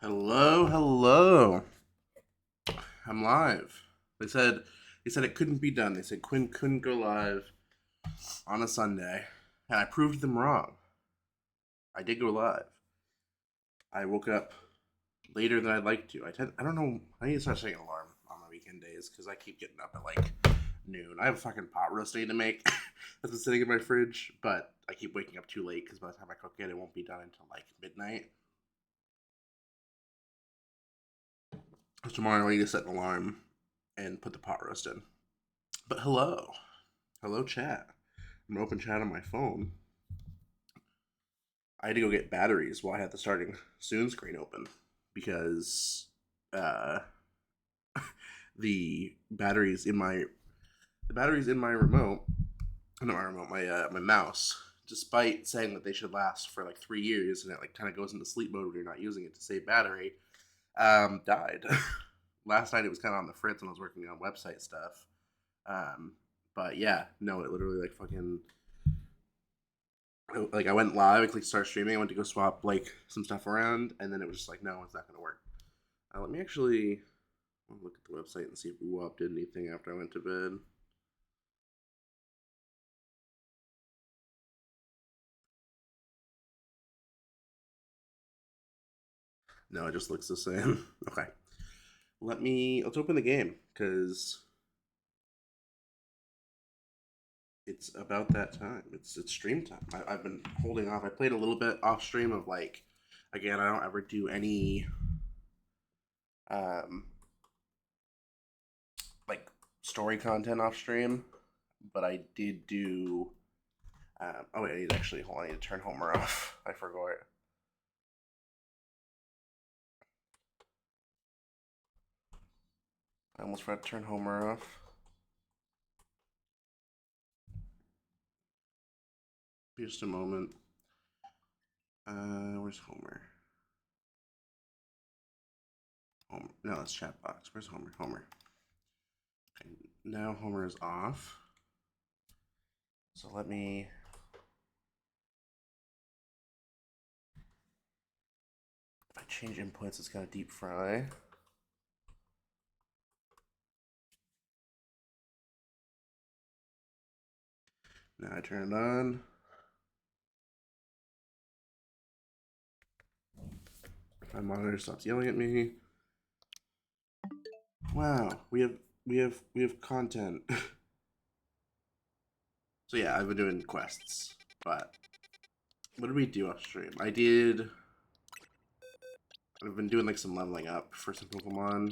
Hello, hello. I'm live. They said it couldn't be done. They said Quinn couldn't go live on a Sunday, and I proved them wrong. I did go live. I woke up later than I'd like to. I don't know. I need to start setting an alarm on my weekend days because I keep getting up at like noon. I have a fucking pot roast I need to make that's been sitting in my fridge, but I keep waking up too late because by the time I cook it, it won't be done until like midnight. So tomorrow I need to set an alarm and put the pot roast in. But hello chat. I'm gonna open chat on my phone. I had to go get batteries while I had the starting soon screen open because uh, the batteries in my remote, not my remote, my mouse, despite saying that they should last for like 3 years and it like kind of goes into sleep mode when you're not using it to save battery, died. Last night it was kind of on the fritz when I was working on website stuff. Um, but yeah, no, it literally like fucking like I went live, I clicked start streaming, I went to go swap like some stuff around, and then it was just like, no, it's not gonna work. Let me actually look at the website and see if WAP did anything after I went to bed. No, it just looks the same. Okay, let's open the game because it's about that time. It's stream time. I've been holding off. I played a little bit off stream of like, again, I don't ever do any um like story content off stream, but I did do. Oh wait, I need to actually hold on. I need to turn Homer off. I forgot. I almost forgot to turn Homer off. Just a moment. Where's Homer? Homer. No, that's chat box. Where's Homer? Homer. Okay, now Homer is off. So let me. If I change inputs, it's gonna deep fry. Now I turn it on. My monitor stops yelling at me. Wow, we have content. So yeah, I've been doing quests, but what did we do off stream? I've been doing like some leveling up for some Pokemon.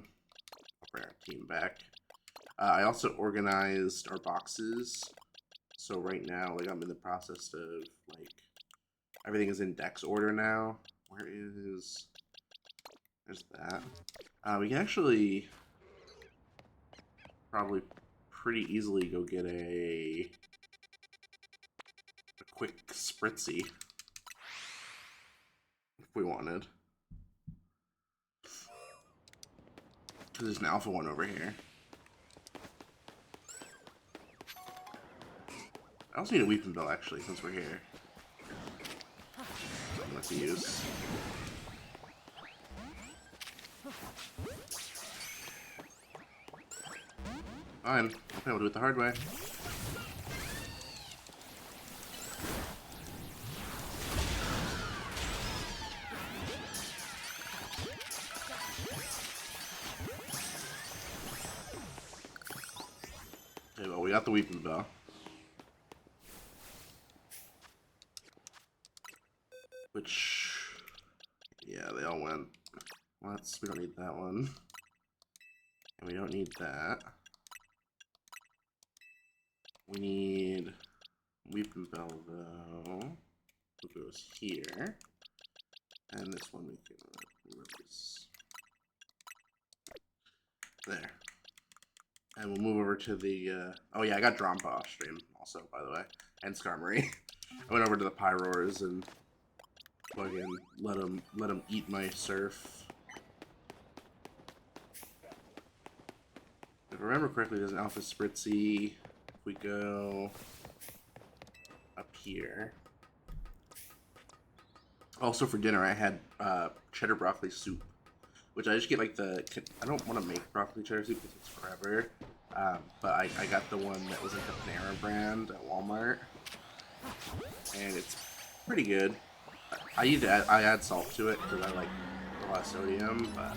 I'll bring our team back. I also organized our boxes. So right now, like I'm in the process of like everything is in Dex order now. Where is there's that? We can actually probably pretty easily go get a quick Spritzy if we wanted. Because there's an alpha one over here. I also need a Weeping Bell actually, since we're here. Let's use. Fine. Okay, we'll do it the hard way. Okay, well, we got the Weeping Bell. Which, yeah, they all went. We don't need that one. And we don't need that. We need Weeping Bell, though. It goes here. And this one we can release. There. And we'll move over to the, oh yeah, I got Drompa off stream also, by the way. And Skarmory. I went over to the Pyroars and fucking let them eat my surf. If I remember correctly, there's an Alpha Spritzy. If we go up here. Also for dinner, I had cheddar broccoli soup which I just get like the. I don't want to make broccoli cheddar soup because it's forever. But I got the one that was like the Panera brand at Walmart, and it's pretty good. I add salt to it because I like a lot of sodium, but.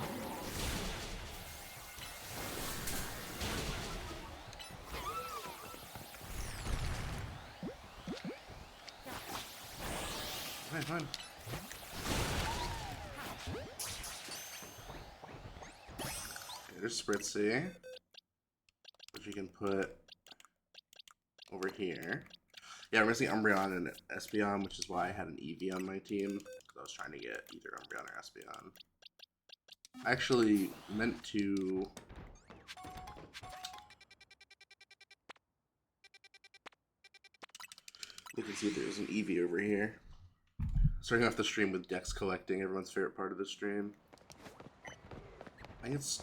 Fine. Okay, there's Spritzy, which you can put over here. Yeah, I'm missing Umbreon and Espeon, which is why I had an Eevee on my team, because I was trying to get either Umbreon or Espeon. I actually meant to... You can see there's an Eevee over here. Starting off the stream with Dex collecting, everyone's favorite part of the stream. I think it's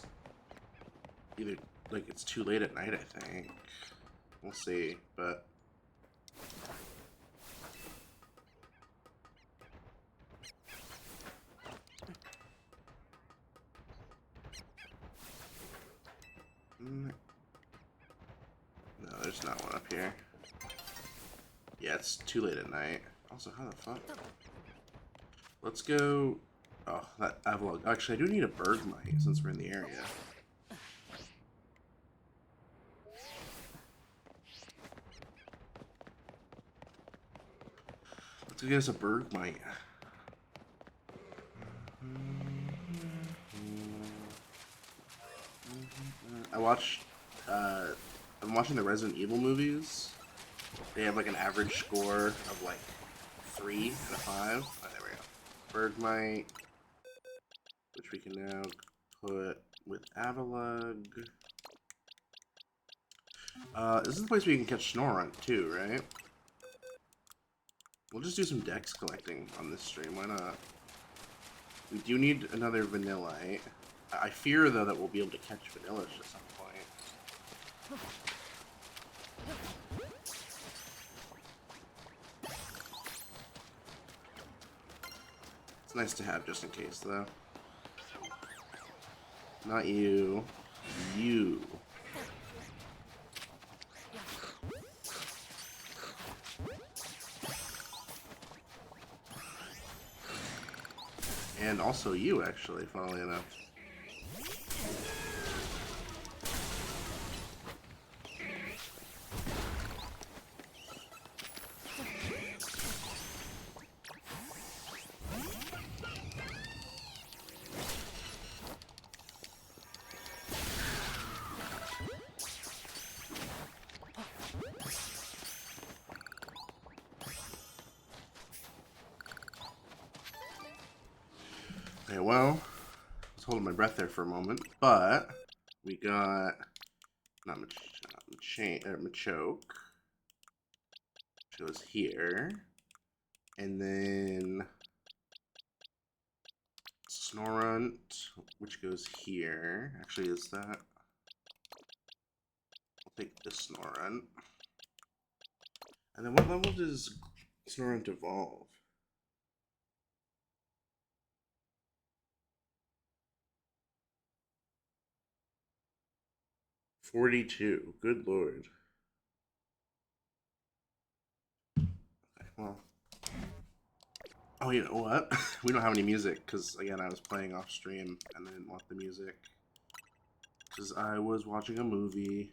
either, like, it's too late at night, I think. We'll see, but... No, there's not one up here. Yeah, it's too late at night. Also, how the fuck? Let's go... Oh, that Avalugg. Actually, I do need a Bergmite since we're in the area. Let's go get us a Bergmite. I'm watching the Resident Evil movies. They have like an average score of like 3 out of 5. Oh, there we go. Bergmite, which we can now put with Avalugg. This is the place where you can catch Snorunt too, right? We'll just do some Dex collecting on this stream, why not? We do need another Vanillite. I fear, though, that we'll be able to catch Vanillish at some point. It's nice to have just in case, though. Not you. You. And also you, actually, funnily enough. Okay, well, I was holding my breath there for a moment, but we got not Machoke, which goes here, and then Snorunt, which goes here. Actually, is that? I'll take this Snorunt. And then what level does Snorunt evolve? $42. Good lord. Okay, well. Oh, you know what? We don't have any music because, again, I was playing off stream and I didn't want the music. Because I was watching a movie.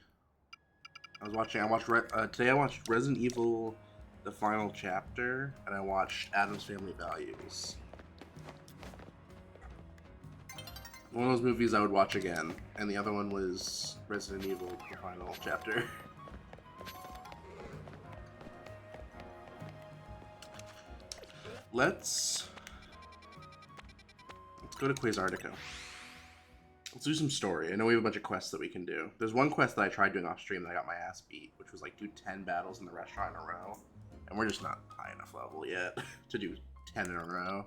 Today I watched Resident Evil, the final chapter, and I watched Addams Family Values. One of those movies I would watch again, and the other one was Resident Evil, the final chapter. Let's go to Quasartico. Let's do some story. I know we have a bunch of quests that we can do. There's one quest that I tried doing off stream that I got my ass beat, which was like do 10 battles in the restaurant in a row. And we're just not high enough level yet to do 10 in a row.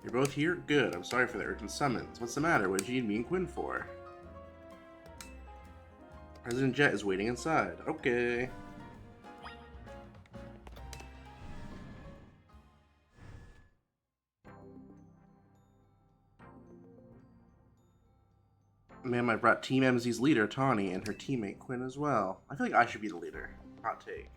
You're both here? Good. I'm sorry for the urgent summons. What's the matter? What did you need me and Quinn for? President Jet is waiting inside. Okay. Ma'am, I brought Team MZ's leader, Tawny, and her teammate, Quinn, as well. I feel like I should be the leader. Hot take.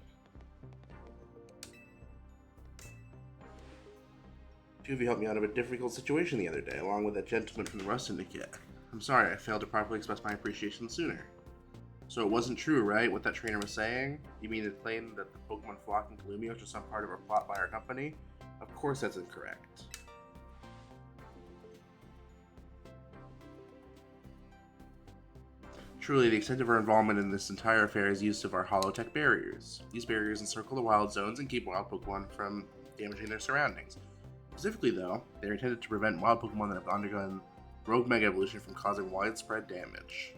Two of you helped me out of a difficult situation the other day, along with that gentleman from the Rust Syndicate. I'm sorry I failed to properly express my appreciation sooner. So it wasn't true, right, what that trainer was saying? You mean to claim that the Pokemon flocking to Lumiose was some part of a plot by our company? Of course that's incorrect. Truly, the extent of our involvement in this entire affair is use of our holotech barriers. These barriers encircle the wild zones and keep wild Pokemon from damaging their surroundings. Specifically, though, they are intended to prevent wild Pokemon that have undergone rogue Mega Evolution from causing widespread damage.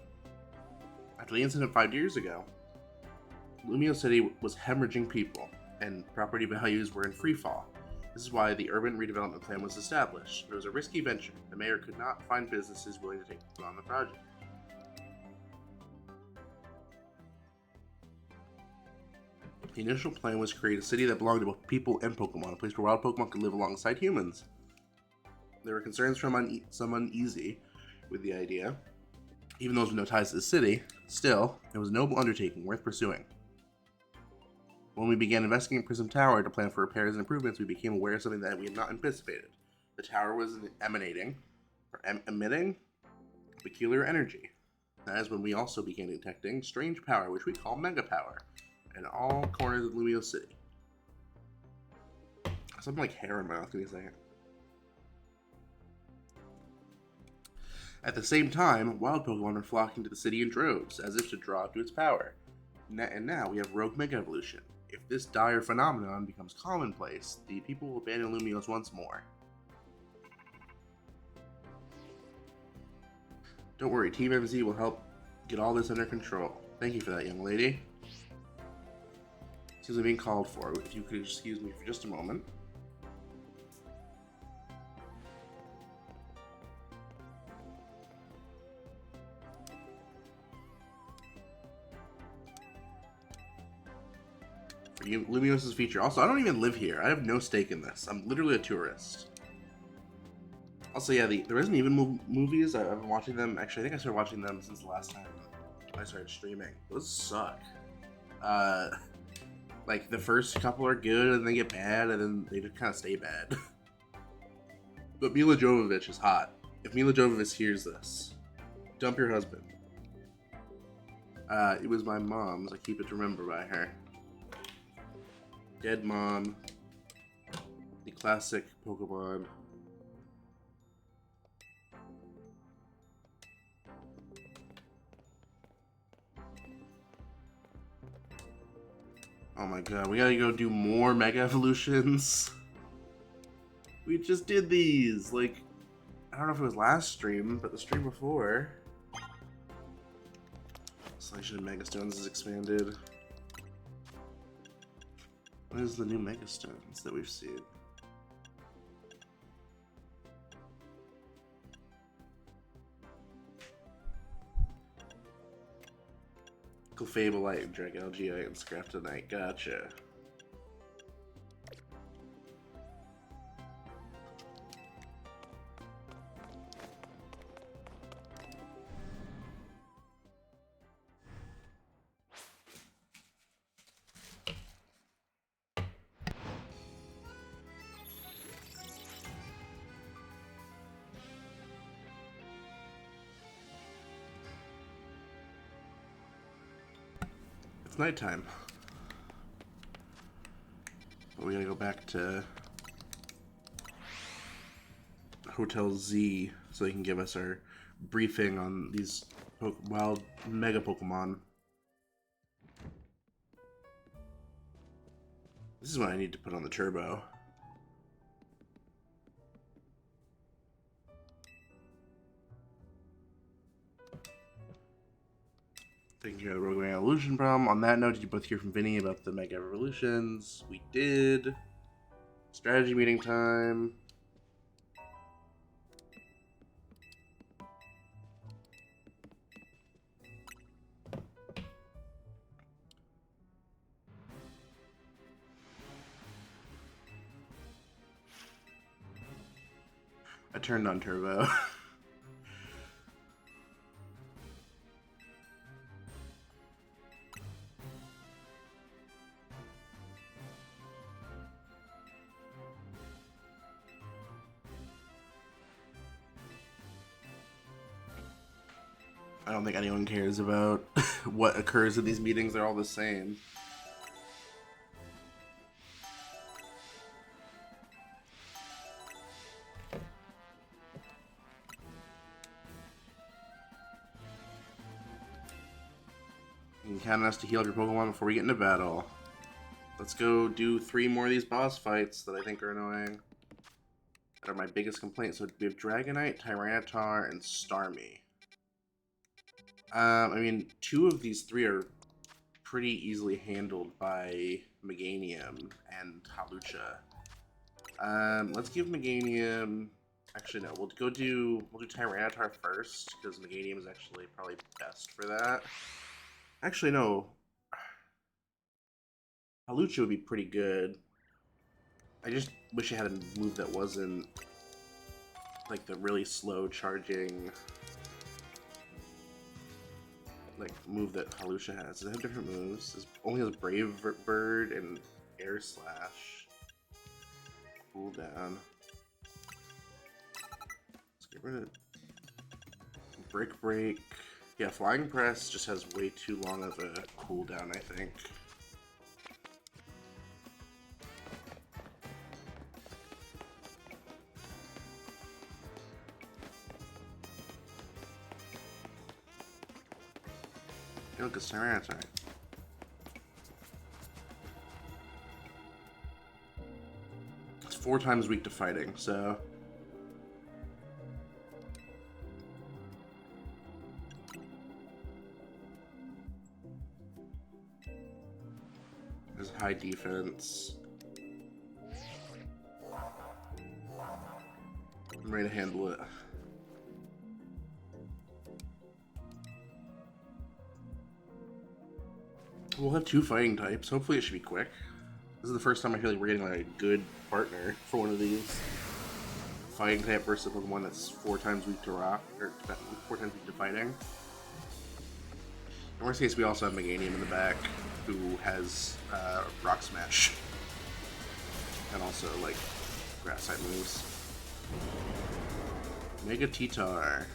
After the incident 5 years ago, Lumiose City was hemorrhaging people, and property values were in freefall. This is why the urban redevelopment plan was established. It was a risky venture. The mayor could not find businesses willing to take on the project. The initial plan was to create a city that belonged to both people and Pokemon, a place where wild Pokemon could live alongside humans. There were concerns from some uneasy with the idea. Even those with no ties to the city, still, it was a noble undertaking worth pursuing. When we began investigating Prism Tower to plan for repairs and improvements, we became aware of something that we had not anticipated. The tower was emitting peculiar energy. That is when we also began detecting strange power, which we call Mega Power, in all corners of Lumiose City. Something like hair in my mouth, give me a second. At the same time, wild Pokemon are flocking to the city in droves, as if to draw to its power. And now we have Rogue Mega Evolution. If this dire phenomenon becomes commonplace, the people will abandon Lumiose once more. Don't worry, Team MZ will help get all this under control. Thank you for that, young lady. Seems I'm being called for. If you could excuse me for just a moment. Lumiose's feature. Also, I don't even live here. I have no stake in this. I'm literally a tourist. Also, yeah, the Resident Evil movies, I've been watching them. Actually, I think I started watching them since the last time I started streaming. Those suck. Like, the first couple are good, and they get bad, and then they just kind of stay bad. But Mila Jovovich is hot. If Mila Jovovich hears this, dump your husband. It was my mom's. I keep it to remember by her. Dead Mom. The classic Pokemon. Oh my god, we gotta go do more Mega Evolutions. We just did these, like, I don't know if it was last stream, but the stream before. Selection of Mega Stones is expanded. What is the new Mega Stones that we've seen? Clefableite and Dragalgeite and Scraftonite, gotcha. It's nighttime. But we gotta go back to Hotel Z so they can give us our briefing on these wild Mega Pokemon. This is what I need to put on the turbo. Taking care of the Rogue Mega Evolution problem. On that note, did you both hear from Vinny about the Mega Evolutions? We did. Strategy meeting time. I turned on turbo. I don't think anyone cares about what occurs in these meetings. They're all the same. You can count on us to heal your Pokemon before we get into battle. Let's go do 3 more of these boss fights that I think are annoying. That are my biggest complaints. So we have Dragonite, Tyranitar, and Starmie. I mean, 2 of these 3 are pretty easily handled by Meganium and Hawlucha. Let's give Meganium... Actually, no. We'll do Tyranitar first, because Meganium is actually probably best for that. Actually, no. Hawlucha would be pretty good. I just wish I had a move that wasn't like the really slow charging like move that Hawlucha has. Does it have different moves? It only has Brave Bird and Air Slash. Cooldown. Let's get rid of Brick Break. Yeah, Flying Press just has way too long of a cooldown, I think. Look, it's Tyranitar. It's 4 times weak to fighting, so... There's high defense. I'm ready to handle it. We'll have 2 fighting types. Hopefully it should be quick. This is the first time I feel like we're getting like a good partner for one of these. Fighting type versus one that's 4 times weak to rock, or 4 times weak to fighting. In worst case, we also have Meganium in the back, who has Rock Smash. And also, like, grass type moves. Mega T-Tar.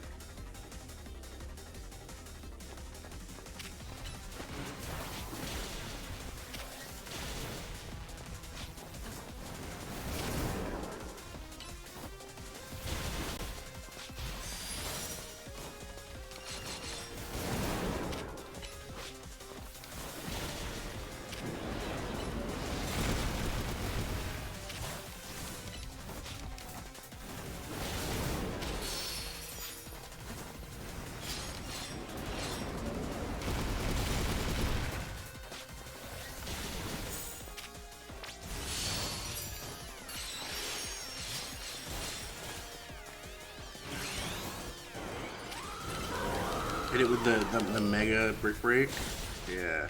Hit it with the Mega Brick Break. Yeah.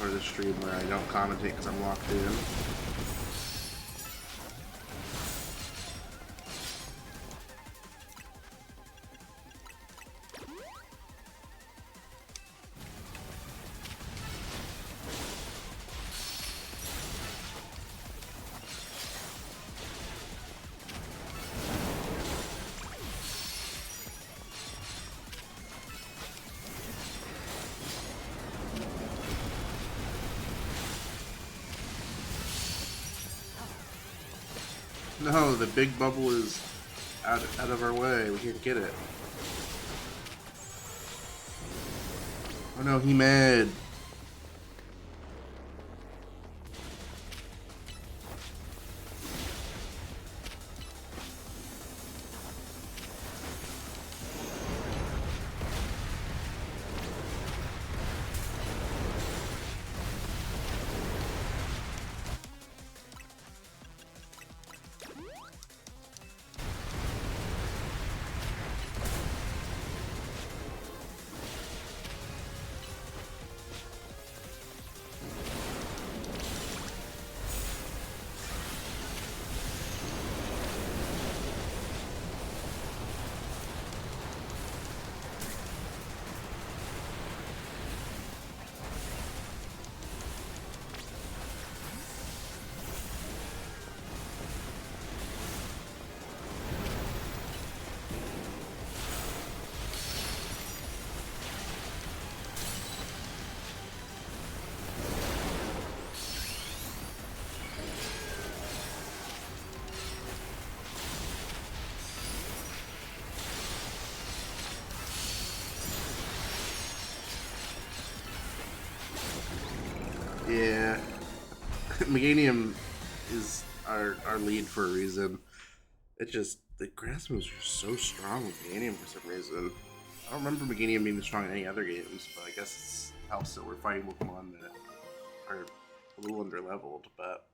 Or the stream where I don't commentate because I'm locked in. No, the big bubble is out of our way. We can't get it. Oh no, he mad. Yeah. Meganium is our lead for a reason. It just, the grass moves are so strong with Meganium for some reason. I don't remember Meganium being strong in any other games, but I guess it helps that we're fighting Pokemon that are a little under leveled, but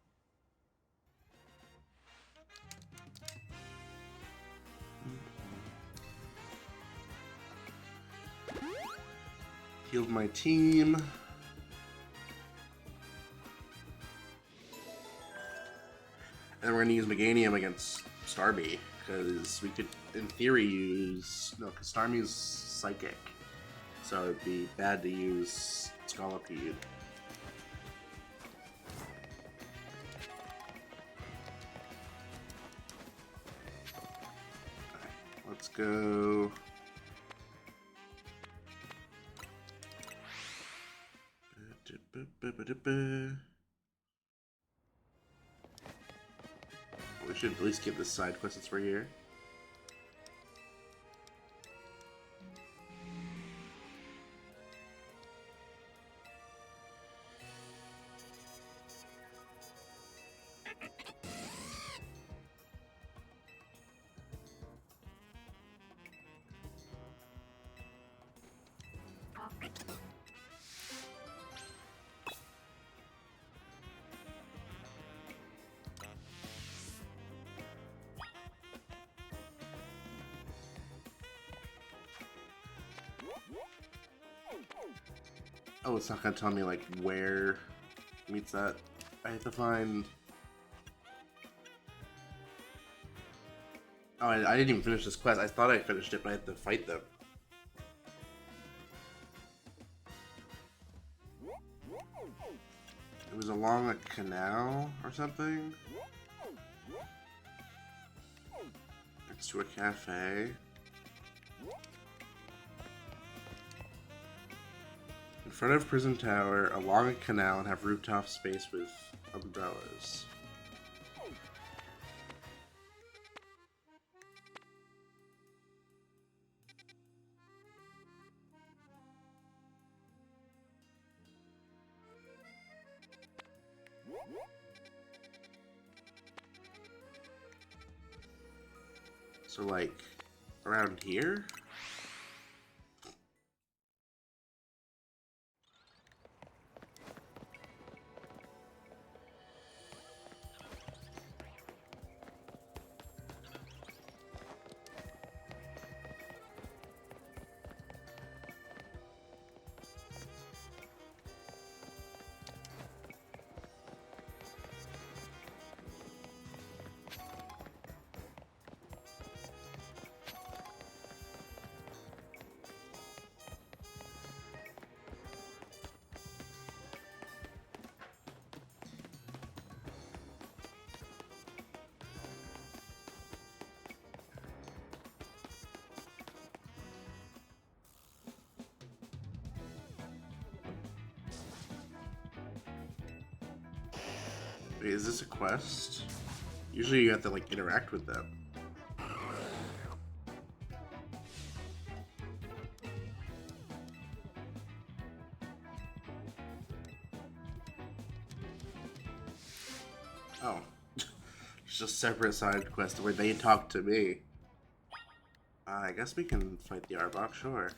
healed my team. And we're gonna use Meganium against Starmie, because we could, in theory, use... No, because Starmie's Psychic. So it'd be bad to use Scolipede. Let's go... We should at least give this side quest since we're here. Oh, it's not gonna tell me, like, where meets that. I have to find... Oh, I didn't even finish this quest. I thought I finished it, but I had to fight them. It was along a canal or something? Next to a cafe. In front of Prison Tower, along a canal, and have rooftop space with umbrellas. So, like, around here? Wait, is this a quest? Usually you have to, like, interact with them. Oh. It's just a separate side quest where they talk to me. I guess we can fight the Arbok, sure.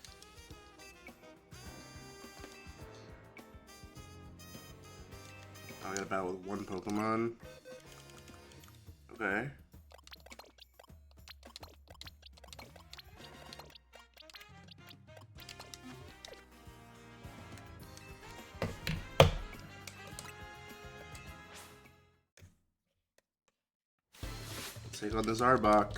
I got a battle with one Pokemon. Okay. Let's take on this Arbok.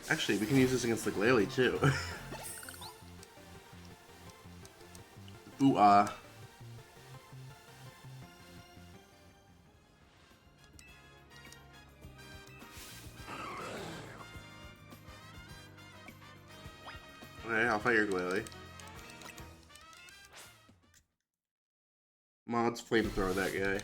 Actually, we can use this against the Glalie too. Ooh-ah. Okay, I'll fight your Glalie. Mods flamethrower that guy.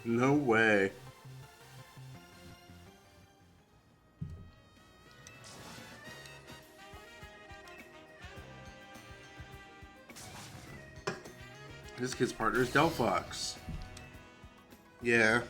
No way. This kid's partner is Delphox. Yeah.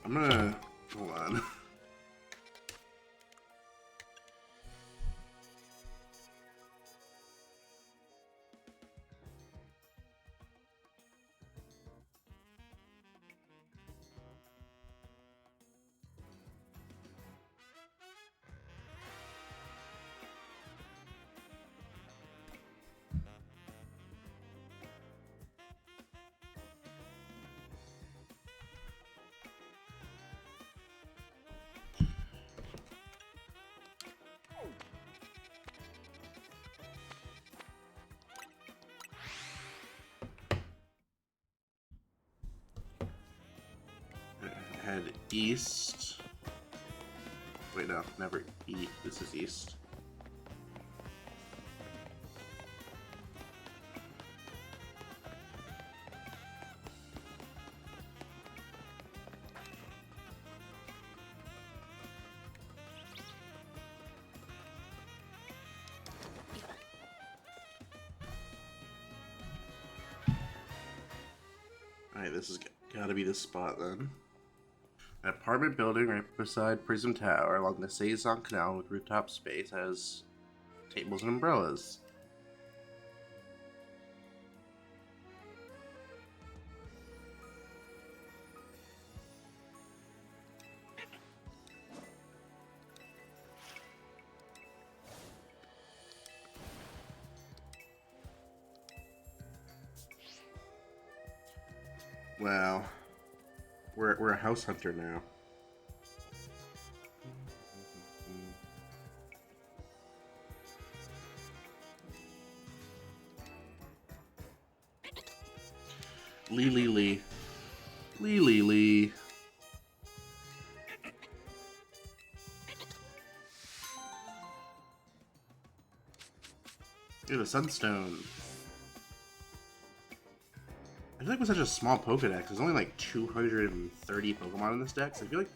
I'm gonna... Hold on. Head east. Wait, no, never east. This is east. Alright, this has gotta be the spot then. An apartment building right beside Prism Tower along the Saison Canal with rooftop space has tables and umbrellas. Wow. We're a house hunter now. Lee. Dude, a Sunstone. I feel like with such a small Pokedex, there's only like 230 Pokemon in this deck, so I feel like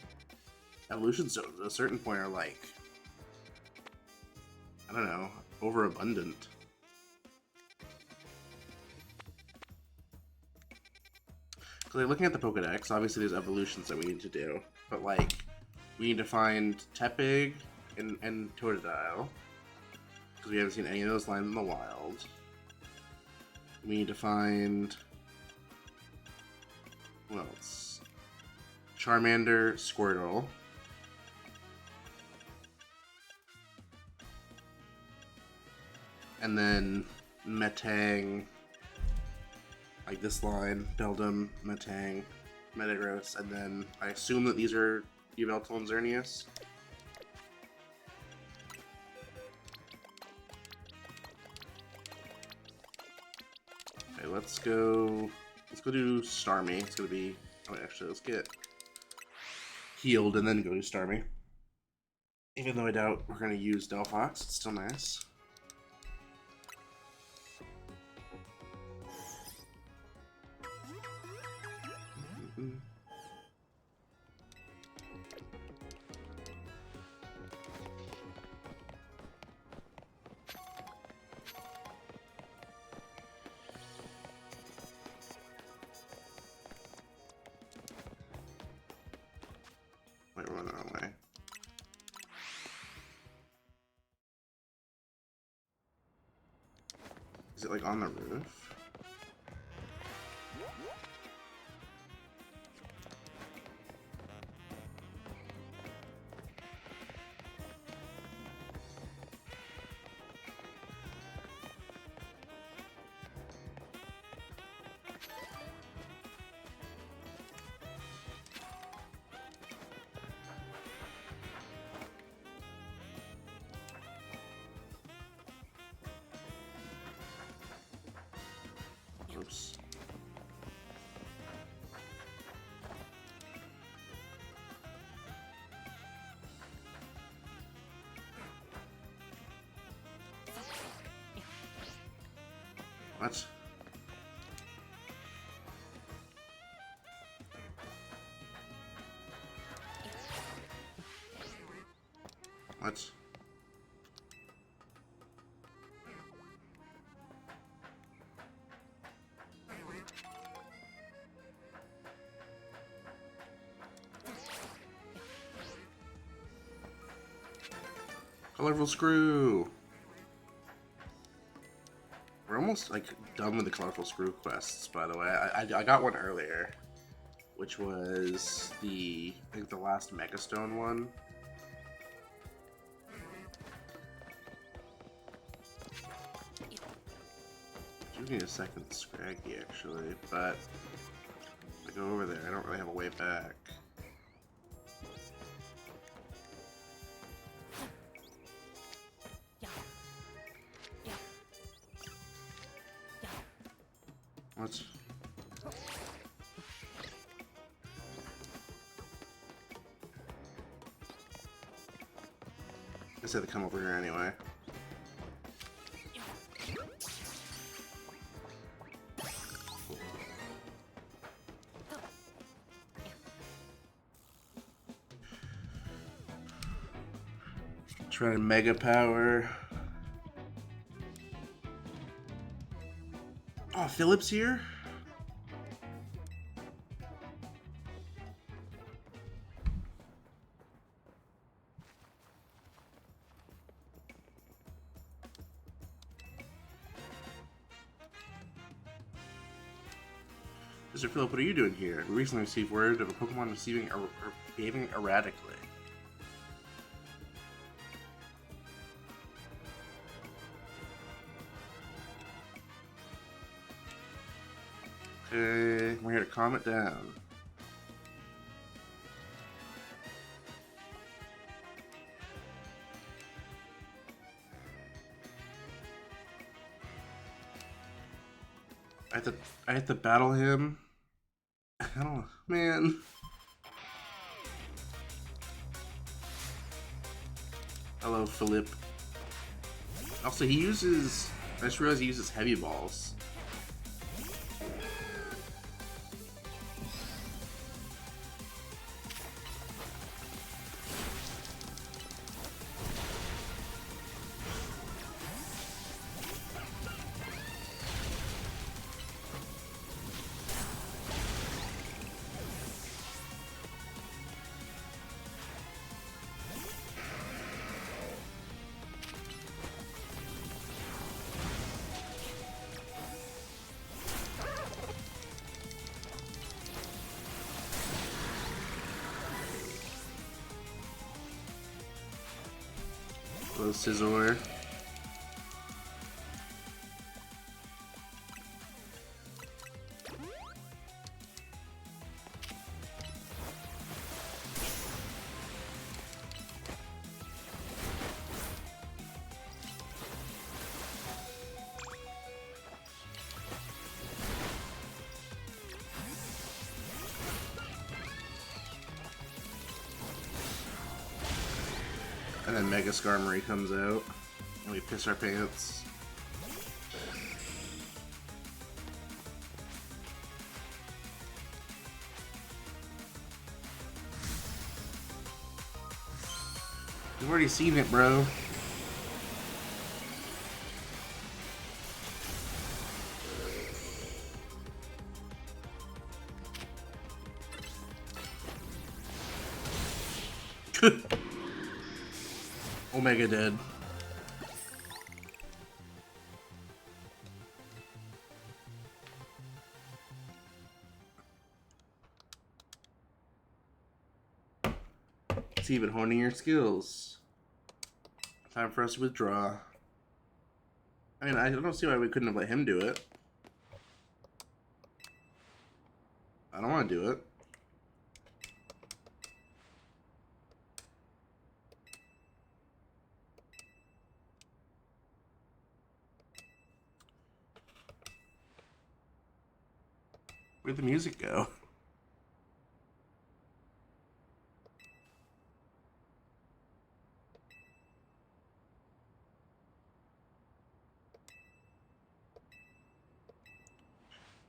evolutions at a certain point are like, I don't know, overabundant. Because like, looking at the Pokedex, obviously there's evolutions that we need to do, but like, we need to find Tepig and Totodile, because we haven't seen any of those lines in the wild. We need to find... what else? Charmander, Squirtle. And then Metang, like this line, Beldum, Metang, Metagross, and then I assume that these are Yveltal and Xerneas. Okay, let's go do Starmie. It's gonna be... oh wait, actually, let's get healed and then go to Starmie. Even though I doubt we're gonna use Delphox, it's still nice. Wait, we're on the wrong way. Is it like on the roof? What? What? Colorful screw. We're almost like done with the colorful screw quests, by the way. I got one earlier, which was I think the last Megastone one. Give me a second, Scraggy, actually, but if I go over there, I don't really have a way back. What? I just had to come over here anyway. Try to mega power. Oh, Philip's here? Mr. Philip, what are you doing here? We recently received word of a Pokemon behaving erratically. Okay, we're here to calm it down. I have to battle him. I don't know, man. Hello, Philip. Also, I just realized he uses heavy balls. Hello, Scizor. And then Mega Skarmory comes out, and we piss our pants. You've already seen it, bro. Omega dead. It's even honing your skills. Time for us to withdraw. I mean, I don't see why we couldn't have let him do it. I don't want to do it. Where'd the music go?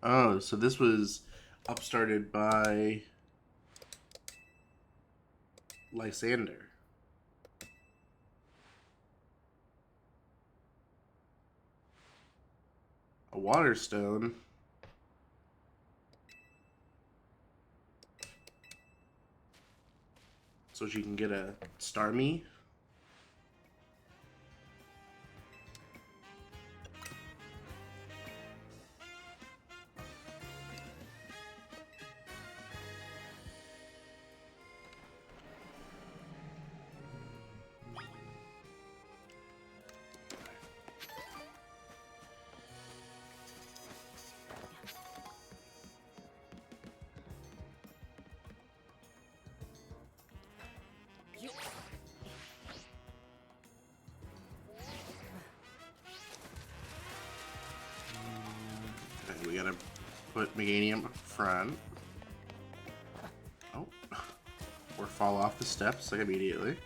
Oh, so this was upstarted by Lysander. A water stone. So she can get a Starmie. Okay, we gotta put Meganium up front. Oh, or fall off the steps like immediately.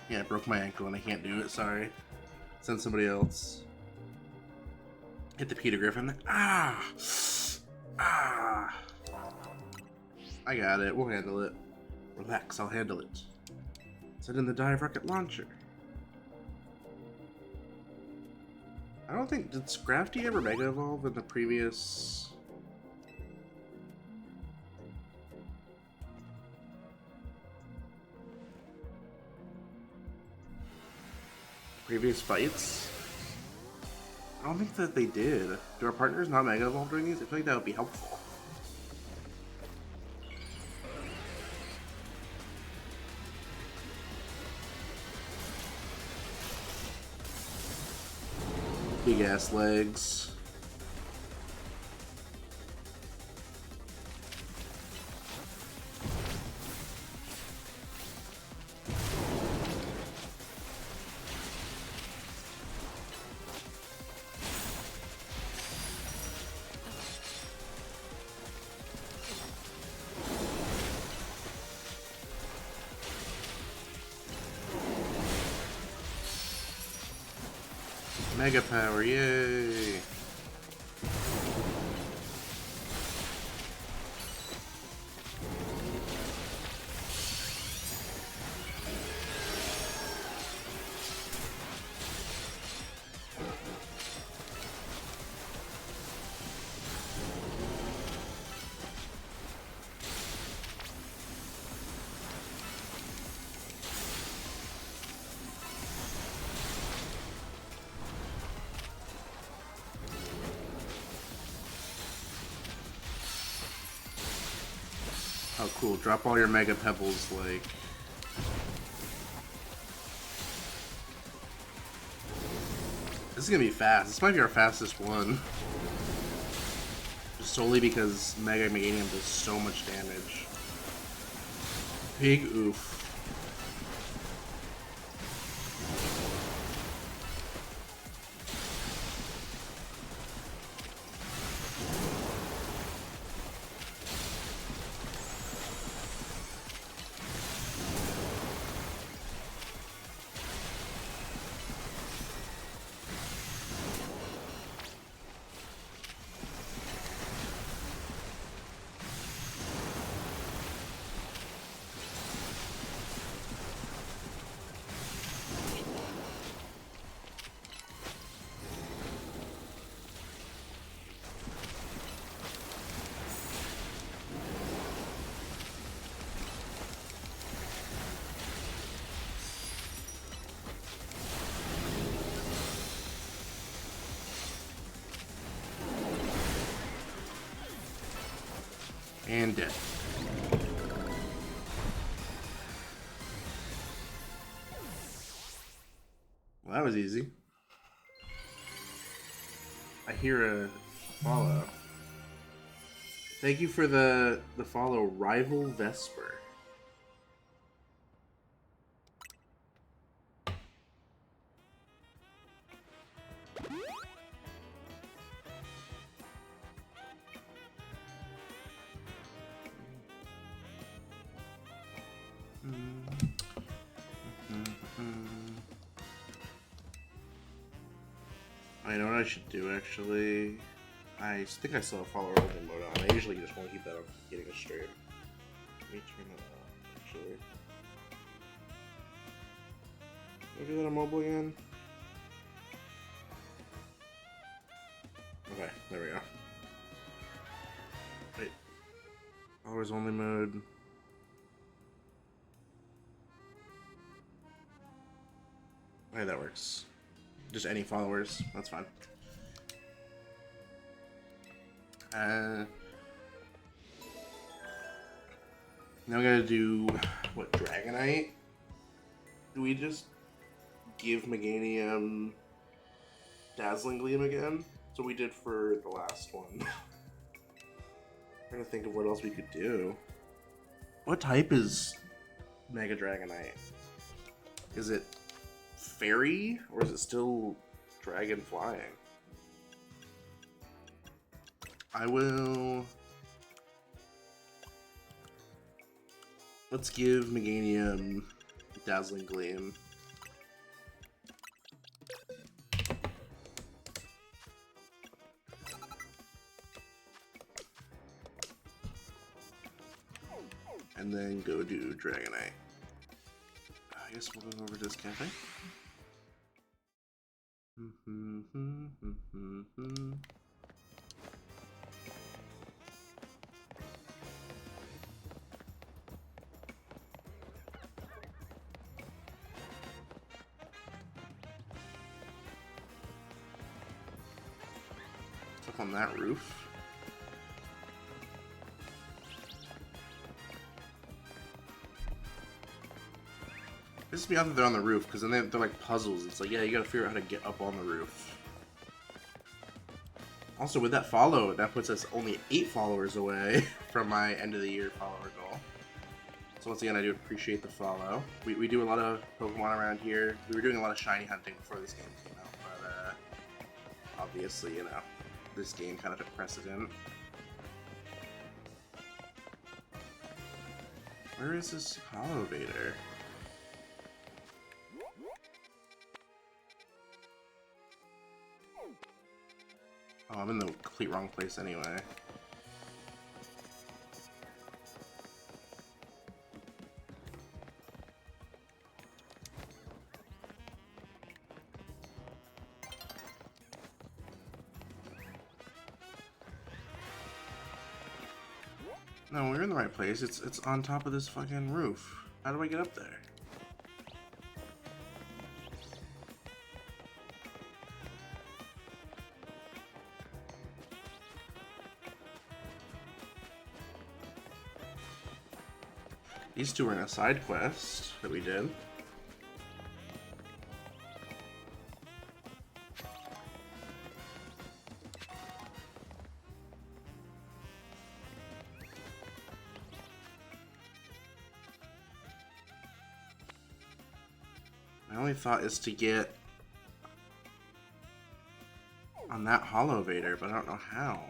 Yeah, I broke my ankle and I can't do it. Sorry. Send somebody else. Hit the Peter Griffin. Ah! Ah! I got it. We'll handle it. Relax, I'll handle it. Send in the dive rocket launcher. I don't think... Did Scrafty ever Mega Evolve in the previous... fights? I don't think that they did. Do our partners not Mega Evolve during these? I feel like that would be helpful. Big ass legs. Mega power, yay! Oh, cool. Drop all your Mega Pebbles, like... This is gonna be fast. This might be our fastest one. Just solely because Mega Meganium does so much damage. Big oof. And dead. Well, that was easy. I hear a follow. Thank you for the follow, Rival Vesper. I know what I should do, actually. I think I still have follower only mode on. I usually just want to keep that on getting a stream. Let me turn that off, actually. Can I do that on mobile again? Okay, there we go. Wait. Followers only mode. Okay, that works. Just any followers, that's fine. Now we gotta do, what, Dragonite? Do we just give Meganium Dazzling Gleam again? That's what we did for the last one. I'm trying to think of what else we could do. What type is Mega Dragonite? Is it Fairy, or is it still Dragon Flying? I will... Let's give Meganium Dazzling Gleam. And then go do Dragonite. I guess we'll go over to this cafe. Up on that roof. This is me out that they're on the roof, because then they're like puzzles. It's like, yeah, you gotta figure out how to get up on the roof. Also, with that follow, that puts us only 8 followers away from my end of the year follower goal. So once again, I do appreciate the follow. We do a lot of Pokemon around here. We were doing a lot of shiny hunting before this game came out, but obviously, you know, this game kind of took precedent. Where is this Holovator? Oh, I'm in the complete wrong place anyway. No, we're in the right place. It's on top of this fucking roof. How do I get up there? These two were in a side quest that we did. My only thought is to get on that Holovator, but I don't know how.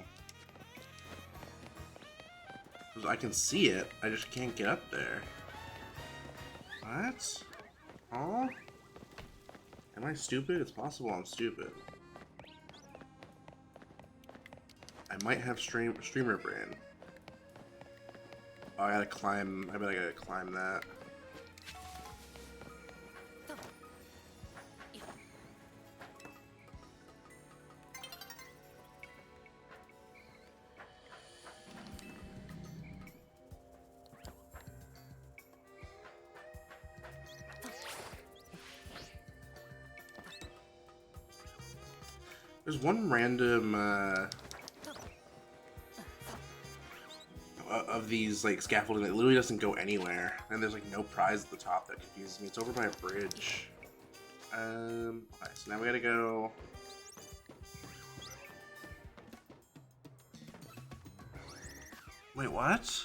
I can see it, I just can't get up there. What? Oh? Am I stupid? It's possible I'm stupid. I might have streamer brain. Oh, I gotta climb. I bet I gotta climb that. There's one random of these like scaffolding that literally doesn't go anywhere, and there's like no prize at the top that confuses me. It's over by a bridge. Okay, so now we gotta go. Wait, what?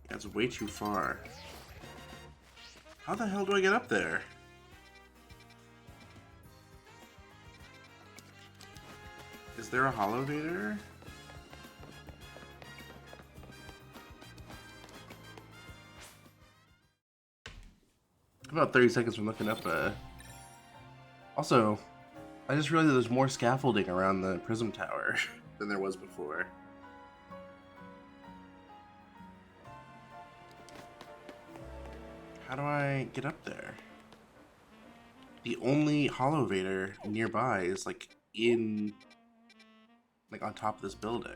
That's way too far. How the hell do I get up there? there a Hollow Vader? About 30 seconds from looking up. Also, I just realized there's more scaffolding around the Prism Tower than there was before. How do I get up there? The only Hollow Vader nearby is like on top of this building.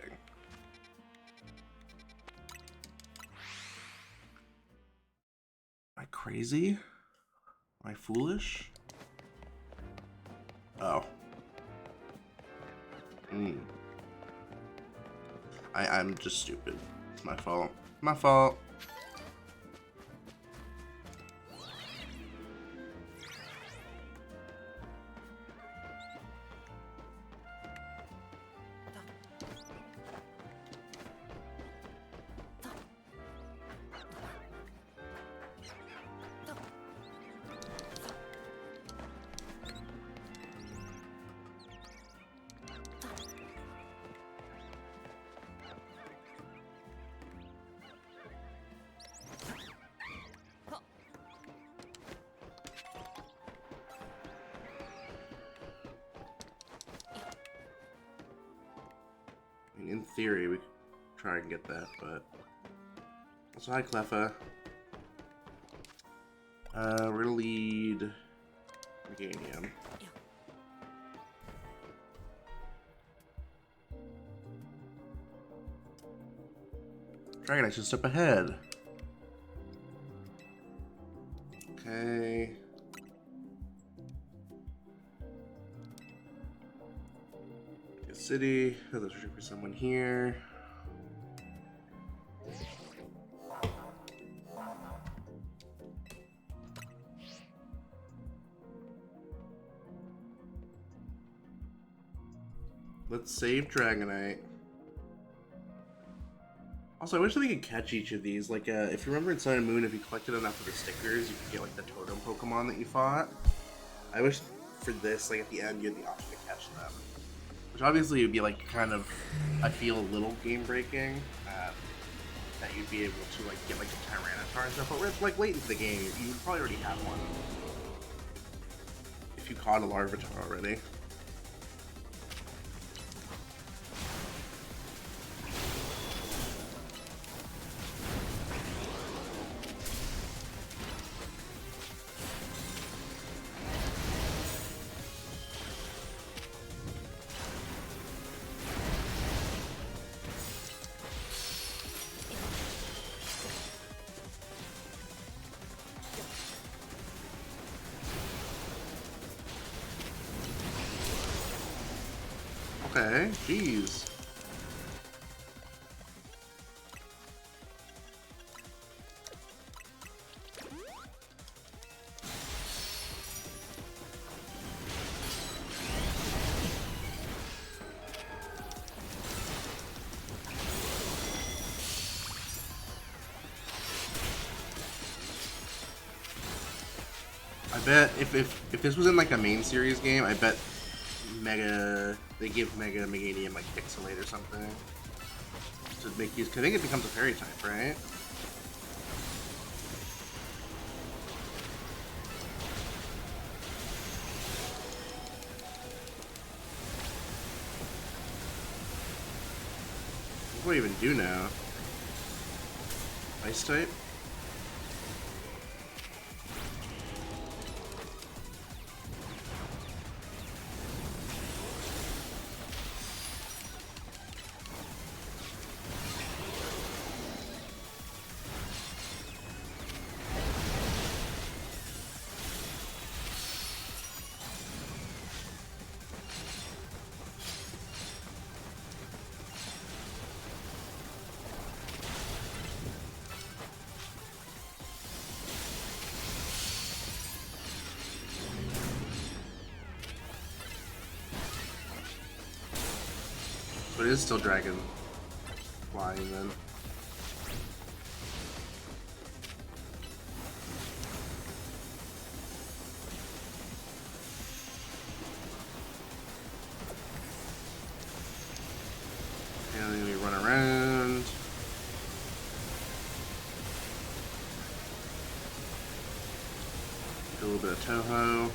Am I crazy? Am I foolish? Oh. I'm just stupid. It's my fault. My fault. In theory, we could try and get that, but... Also, hi, Cleffa. We're gonna lead... Meganium. Dragonite should step ahead. Okay... City. Let's search for someone here. Let's save Dragonite. Also, I wish that we could catch each of these. Like, if you remember in Sun and Moon, if you collected enough of the stickers, you could get like the totem Pokemon that you fought. I wish for this, like at the end, you had the option to catch them. Which obviously would be like kind of, I feel, a little game breaking, that you'd be able to like get like a Tyranitar and stuff, but we're like late into the game, you would probably already have one. If you caught a Larvitar already. Okay, jeez. I bet if this was in like a main series game, I bet they give Mega Meganium like Pixelate or something to make use. Cause I think it becomes a fairy type, right? What do I even do now? Ice type? But it is still dragon flying then. a little bit of Toho.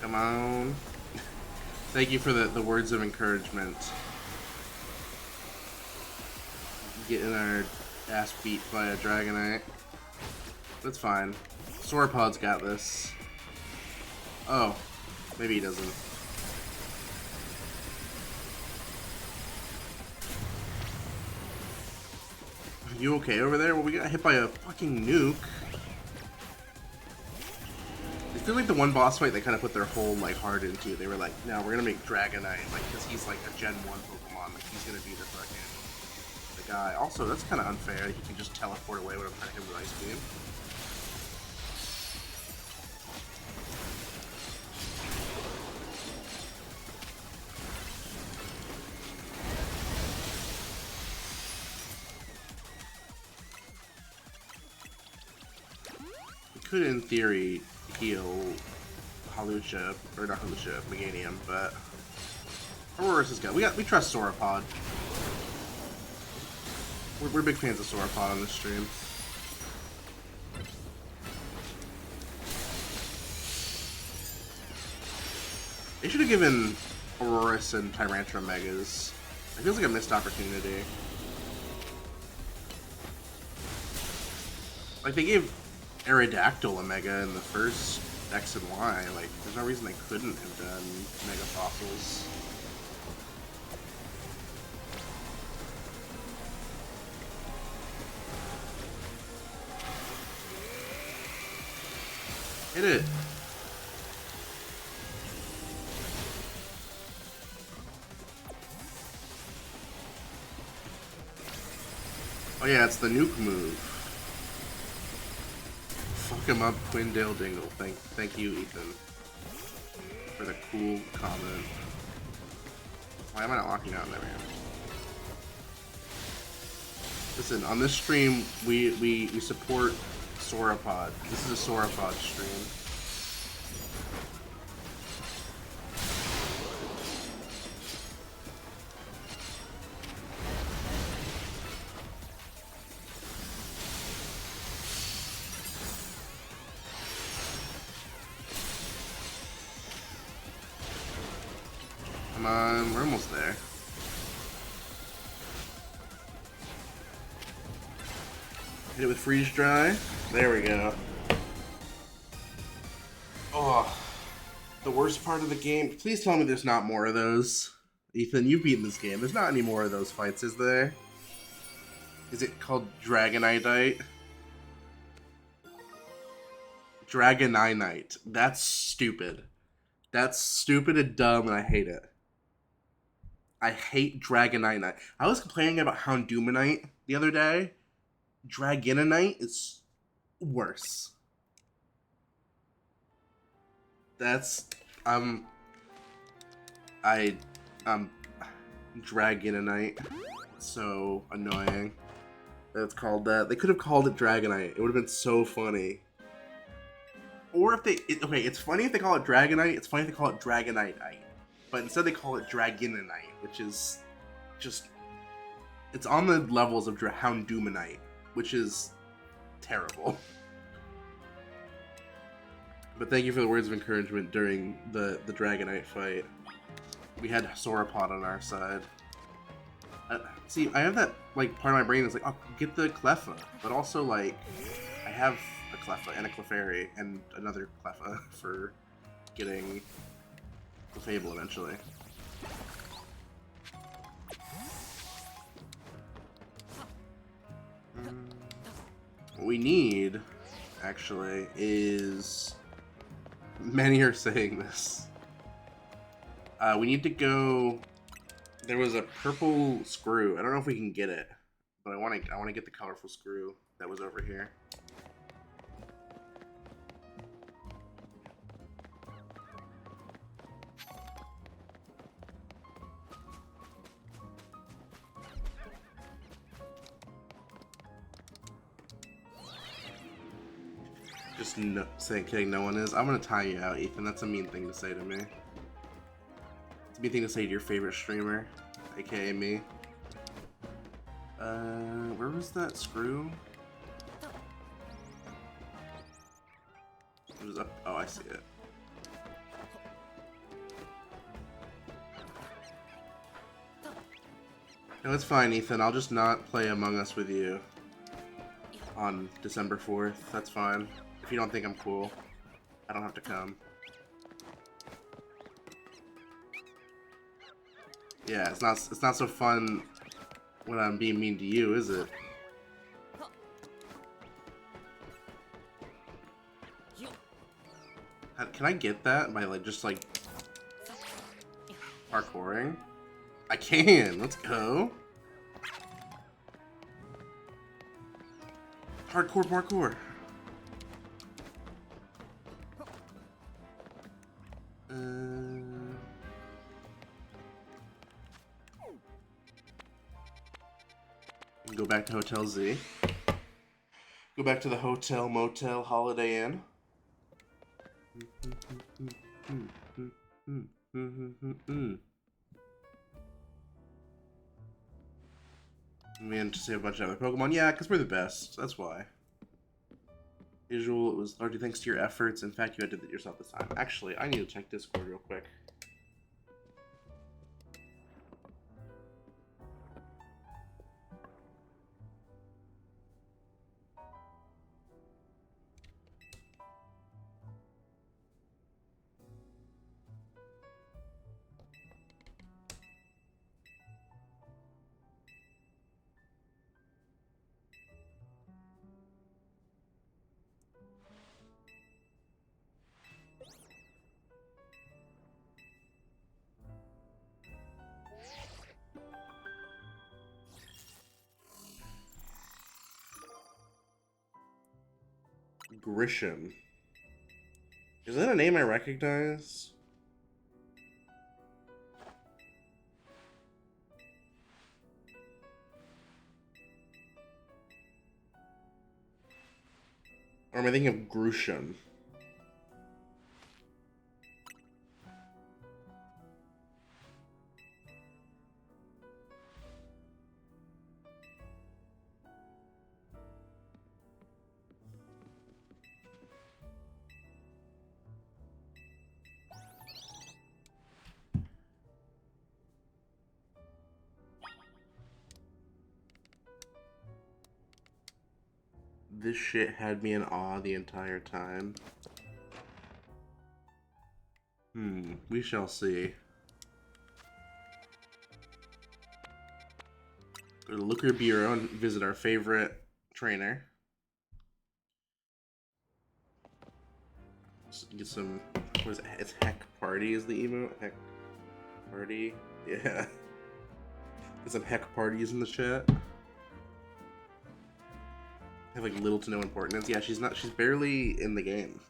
Come on. Thank you for the words of encouragement. Getting our ass beat by a Dragonite. That's fine. Sauropod's got this. Oh, maybe he doesn't. Are you okay over there? Well, we got hit by a fucking nuke. I feel like the one boss fight they kind of put their whole like heart into. They were like, no, we're gonna make Dragonite, like, because he's like a Gen 1 Pokemon. Like, he's gonna be the fucking the guy. Also, that's kind of unfair. He can just teleport away when I'm trying to hit him with Ice Beam. We could, in theory, heal Hawlucha, or not Hawlucha, Meganium, but Aurorus is good. We trust Sauropod. We're big fans of Sauropod on this stream. They should have given Aurorus and Tyrantrum Megas. It feels like a missed opportunity. Like, they gave Aerodactyl a Mega in the first X and Y. Like, there's no reason they couldn't have done Mega Fossils. Hit it! Oh yeah, it's the nuke move. Fuck him up, Quindale Dingle. Thank you, Ethan, for the cool comment. Why am I not locking out? There we go. Listen, on this stream, we support Sauropod. This is a Sauropod stream. Come on, we're almost there. Hit it with Freeze Dry. There we go. Oh, the worst part of the game. Please tell me there's not more of those. Ethan, you've beaten this game. There's not any more of those fights, is there? Is it called Dragonite? Dragonite. That's stupid. That's stupid and dumb, and I hate it. I hate Dragonite. I was complaining about Houndoomnite the other day. Dragonite is worse. That's Dragonite. So annoying. That's called that. They could have called it Dragonite. It would have been so funny. Or if they okay, it's funny if they call it Dragonite. It's funny if they call it Dragonite. But instead they call it Dragonite, which is just it's on the levels of Houndoomnite, which is terrible. But thank you for the words of encouragement during the Dragonite fight. We had Sauropod on our side. See, I have that like part of my brain that's like, oh, get the Cleffa, but also like I have a Cleffa and a Clefairy and another Cleffa for getting Clefable eventually. What we need, actually, is... Many are saying this. We need to go... There was a purple screw. I don't know if we can get it, but I want to get the colorful screw that was over here. Just no, saying, kidding, no one is. I'm gonna tie you out, Ethan. That's a mean thing to say to me. It's a mean thing to say to your favorite streamer, aka me. Where was that screw? It was up. Oh, I see it. No, it's fine, Ethan. I'll just not play Among Us with you on December 4th. That's fine. If you don't think I'm cool, I don't have to come. Yeah, it's not so fun when I'm being mean to you, is it? Can I get that by just parkouring? I can. Let's go. Hardcore parkour. Go back to Hotel Z. Go back to the Hotel Motel Holiday Inn. And to say a bunch of other Pokemon. Yeah, because we're the best. That's why. Usual, it was largely thanks to your efforts. In fact, you did it yourself this time. Actually, I need to check Discord real quick. Grisham. Is that a name I recognize? Or am I thinking of Grusham? This shit had me in awe the entire time. We shall see. Go to Looker Bureau and visit our favorite trainer. Just get some, what is it? It's Heck Party is the emote? Heck Party? Yeah. Get some Heck Parties in the chat. Have little to no importance. Yeah, she's barely in the game.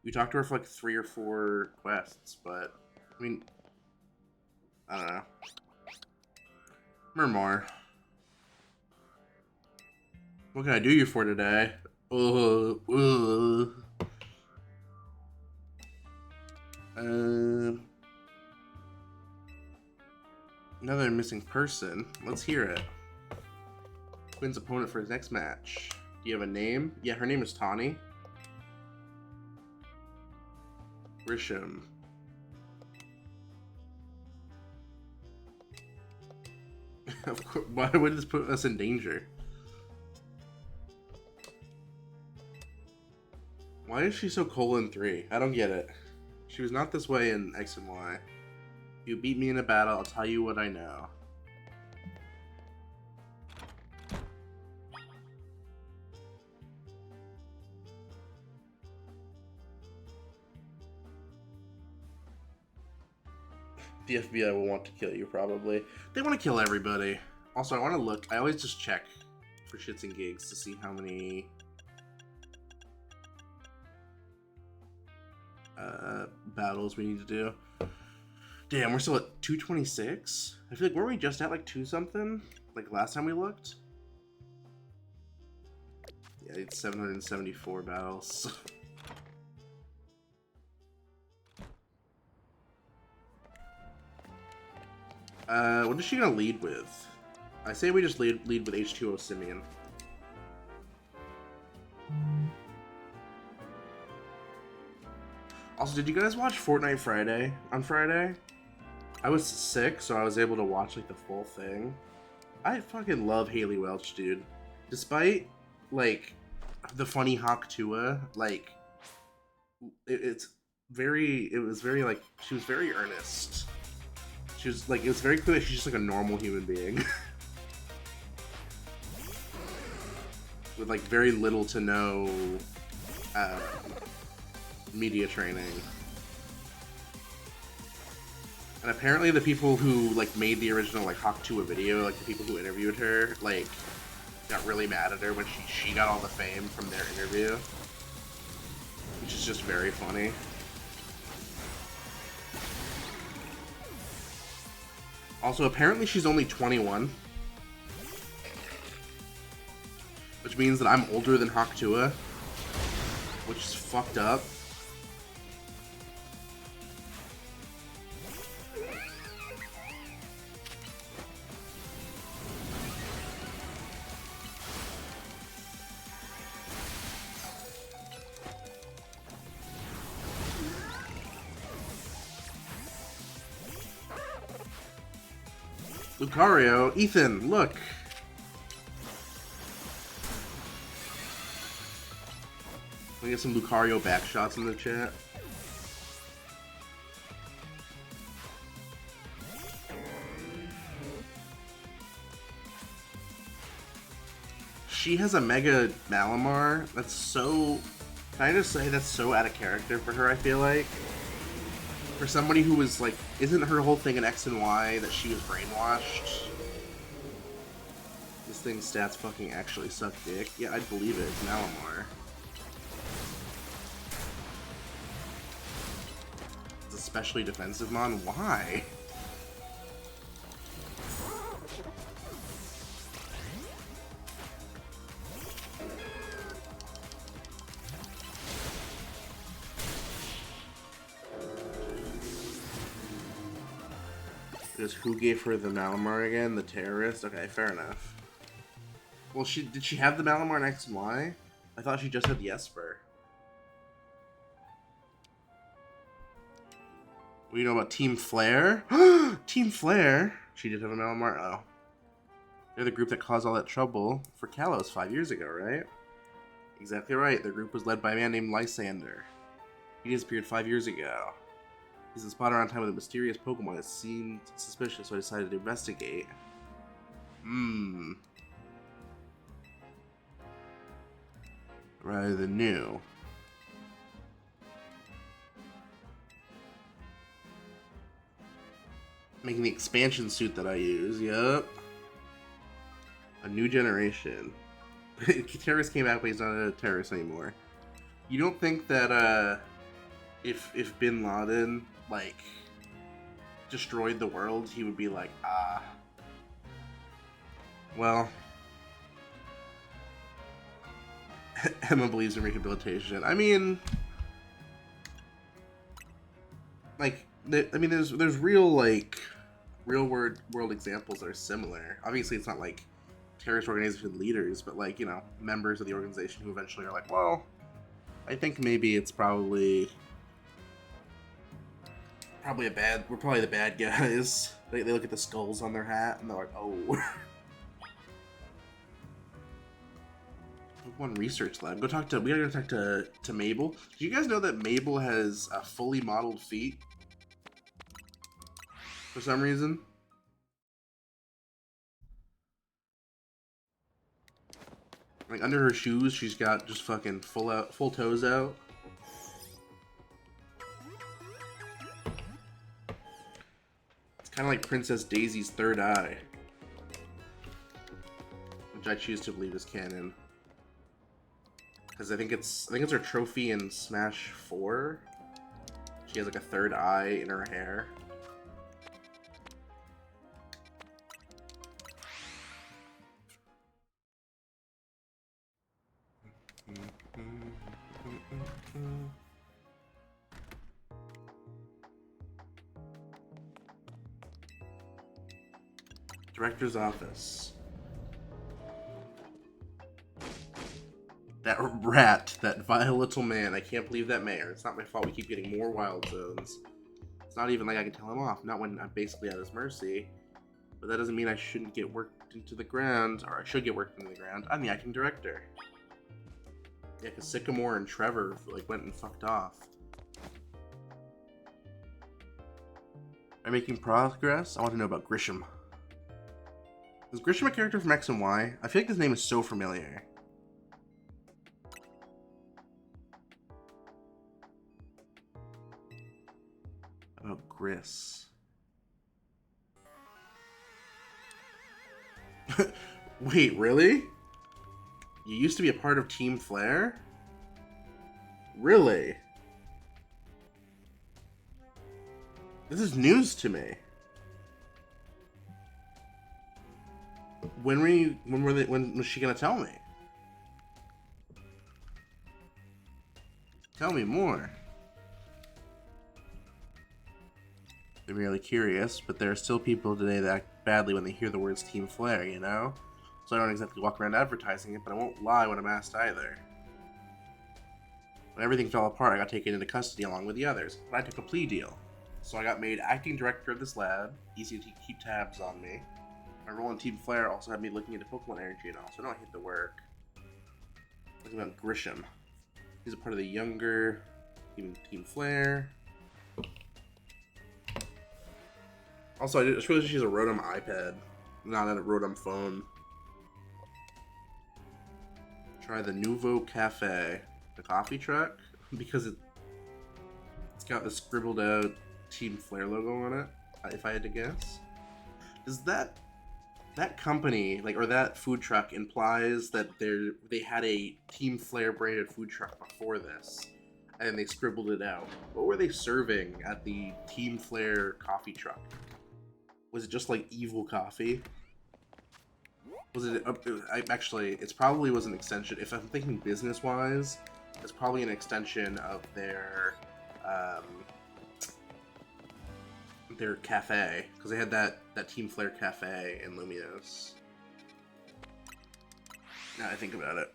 We talked to her for 3 or 4 quests, but I mean, I don't know. Murmur. What can I do you for today? Another missing person. Let's hear it. Quinn's opponent for his next match. Do you have a name? Yeah, her name is Tawny. Grisham. Of course, why would this put us in danger? Why is she so :3? I don't get it. She was not this way in X and Y. If you beat me in a battle, I'll tell you what I know. The FBI will want to kill you, probably. They want to kill everybody. Also, I want to look. I always just check for shits and gigs to see how many battles we need to do. Damn, we're still at 226? I feel like, weren't we just at 2 something? Last time we looked? Yeah, it's 774 battles. What is she gonna lead with? I say we just lead with H2O Simeon. Also, did you guys watch Fortnite Friday on Friday? I was sick, so I was able to watch like the full thing. I fucking love Haley Welch, dude. Despite like the funny Hawk Tua, like it was very like she was very earnest. She was like, it was very clear that she's just like a normal human being. With like very little to no media training. And apparently the people who like made the original like Hawk Tua video, like the people who interviewed her, like got really mad at her when she got all the fame from their interview. Which is just very funny. Also, apparently she's only 21. Which means that I'm older than Hawk Tua. Which is fucked up. Lucario, Ethan, look! We get some Lucario backshots in the chat. She has a Mega Malamar. That's so... Can I just say that's so out of character for her, I feel like? For somebody who was like... Isn't her whole thing in X and Y that she was brainwashed? This thing's stats fucking actually suck dick. Yeah, I'd believe it. It's Malamar. It's especially defensive mon. Why? Just who gave her the Malamar again? The terrorist? Okay, fair enough. Well, did she have the Malamar in X and Y? I thought she just had the Esper. What do you know about Team Flare? Team Flare? She did have a Malamar? Oh. They're the group that caused all that trouble for Kalos 5 years ago, right? Exactly right. Their group was led by a man named Lysander. He disappeared 5 years ago. He's been spotted around time with a mysterious Pokemon that seemed suspicious, so I decided to investigate. Rather than new. Making the expansion suit that I use, yup. A new generation. Terrorist came back, but he's not a terrorist anymore. You don't think that, if Bin Laden, like, destroyed the world, he would be like, well, Emma believes in rehabilitation. I mean, like, there's real, like, real world examples that are similar. Obviously, it's not like terrorist organization leaders, but like, you know, members of the organization who eventually are like, well, I think maybe it's probably we're probably the bad guys. They look at the skulls on their hat and they're like, oh. One research lab. We gotta go talk to Mabel. Do you guys know that Mabel has a fully modeled feet? For some reason. Like under her shoes, she's got just fucking full toes out. It's kind of like Princess Daisy's third eye, which I choose to believe is canon. Because I think it's her trophy in Smash 4. She has like a third eye in her hair. Director's office. That rat, that vile little man. I can't believe that mayor. It's not my fault we keep getting more wild zones. It's not even like I can tell him off. Not when I'm basically at his mercy. But that doesn't mean I shouldn't get worked into the ground. Or I should get worked into the ground. I'm the acting director. Yeah, because Sycamore and Trevor like went and fucked off. Am I making progress? I want to know about Grisham. Is Grisham a character from X and Y? I feel like his name is so familiar. About Gris. Wait, really? You used to be a part of Team Flare? Really? This is news to me. When was she gonna tell me? Tell me more. They're merely curious, but there are still people today that act badly when they hear the words Team Flare, you know? So I don't exactly walk around advertising it, but I won't lie when I'm asked either. When everything fell apart, I got taken into custody along with the others, but I took a plea deal. So I got made acting director of this lab, easy to keep tabs on me. My role in Team Flare also had me looking into Pokemon energy and all, so now I hate the work. Looking about Grisham. He's a part of the younger Team Flare. Also, I just realized she's a Rotom iPad, not a Rotom phone. Try the Nouveau Cafe, the coffee truck, because it's got the scribbled out Team Flare logo on it. If I had to guess, does that company or that food truck implies that they had a Team Flare branded food truck before this, and they scribbled it out? What were they serving at the Team Flare coffee truck? Was it just like evil coffee? Was it? Actually, it's probably was an extension. If I'm thinking business-wise, it's probably an extension of their cafe, because they had that Team Flare cafe in Lumiose. Now I think about it,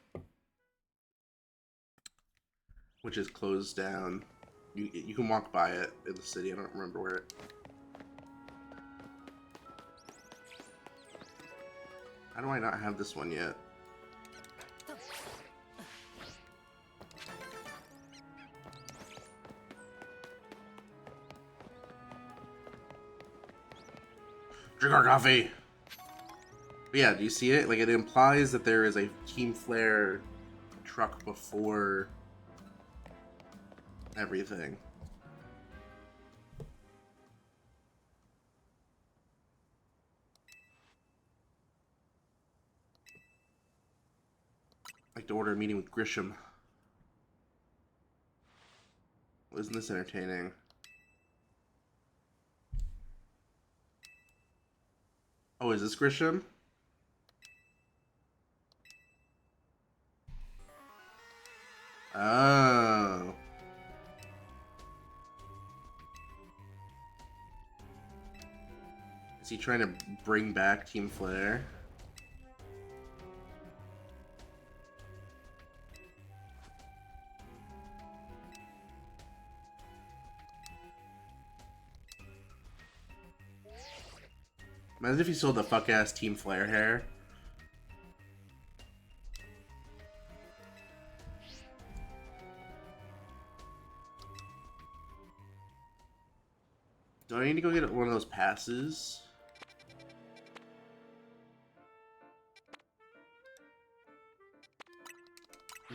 which is closed down. You can walk by it in the city. I don't remember where it. How do I not have this one yet? Drink our coffee! But yeah, do you see it? Like, it implies that there is a Team Flare truck before everything. I'd like to order a meeting with Grisham. Well, isn't this entertaining? Oh, is this Grisham? Oh. Is he trying to bring back Team Flare? Imagine if he sold the fuck-ass Team Flare hair. Do I need to go get one of those passes?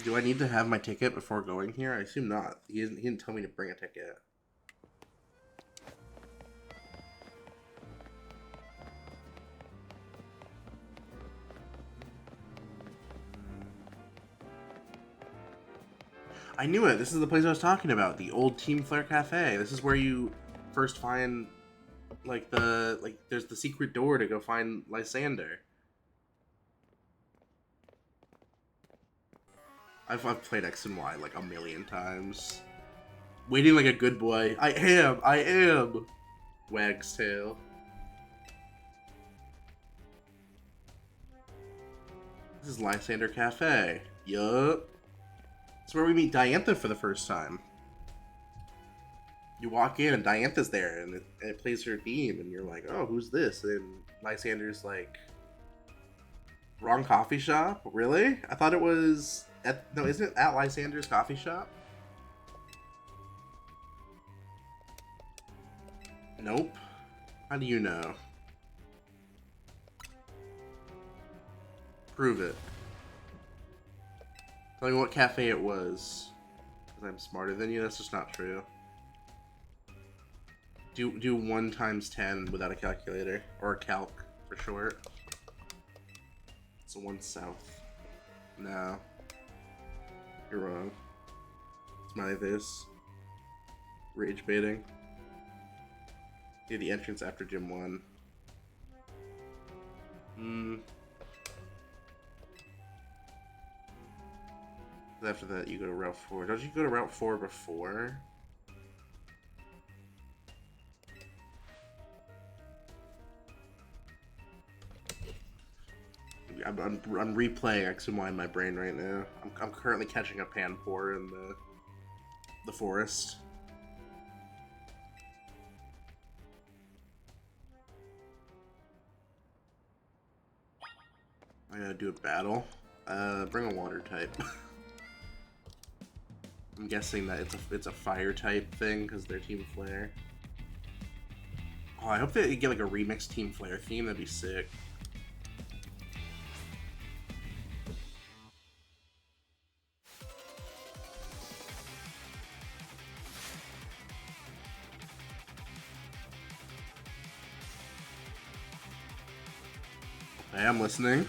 Do I need to have my ticket before going here? I assume not. He didn't tell me to bring a ticket. I knew it. This is the place I was talking about. The old Team Flare Cafe. This is where you first find, there's the secret door to go find Lysander. I've played X and Y like a million times. Waiting like a good boy. I am! Wag's tail. This is Lysander Cafe. Yup. It's where we meet Diantha for the first time. You walk in and Diantha's there, and it plays her theme, and you're like, oh, who's this? And Lysander's like, wrong coffee shop? Really? I thought it was at, no, isn't it at Lysander's coffee shop? Nope. How do you know? Prove it. Tell me what cafe it was. Because I'm smarter than you, that's just not true. Do 1 times 10 without a calculator. Or a calc, for short. It's a 1 south. No. You're wrong. Smiley face. Rage baiting. Yeah, the entrance after gym 1. After that, you go to Route 4. Don't you go to Route 4 before? I'm replaying X and Y in my brain right now. I'm currently catching a Panpour in the forest. I gotta do a battle. Bring a water type. I'm guessing that it's a fire type thing because they're Team Flare. Oh, I hope they get like a remixed Team Flare theme. That'd be sick. I am listening.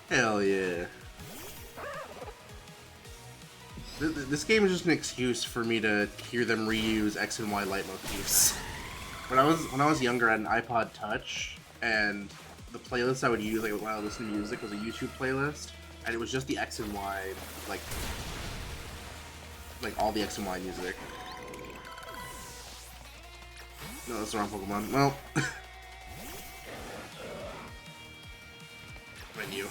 Hell yeah. This game is just an excuse for me to hear them reuse X and Y leitmotifs. When I was younger, I had an iPod Touch, and the playlist I would use like when I listened to music was a YouTube playlist, and it was just the X and Y, like all the X and Y music. No, that's the wrong Pokemon. Well, menu.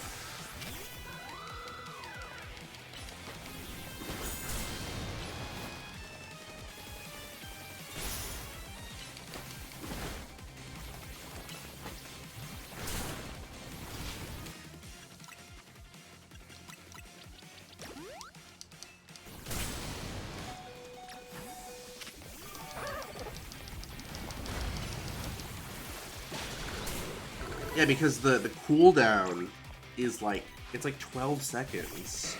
Yeah, because the cooldown is like, it's like 12 seconds.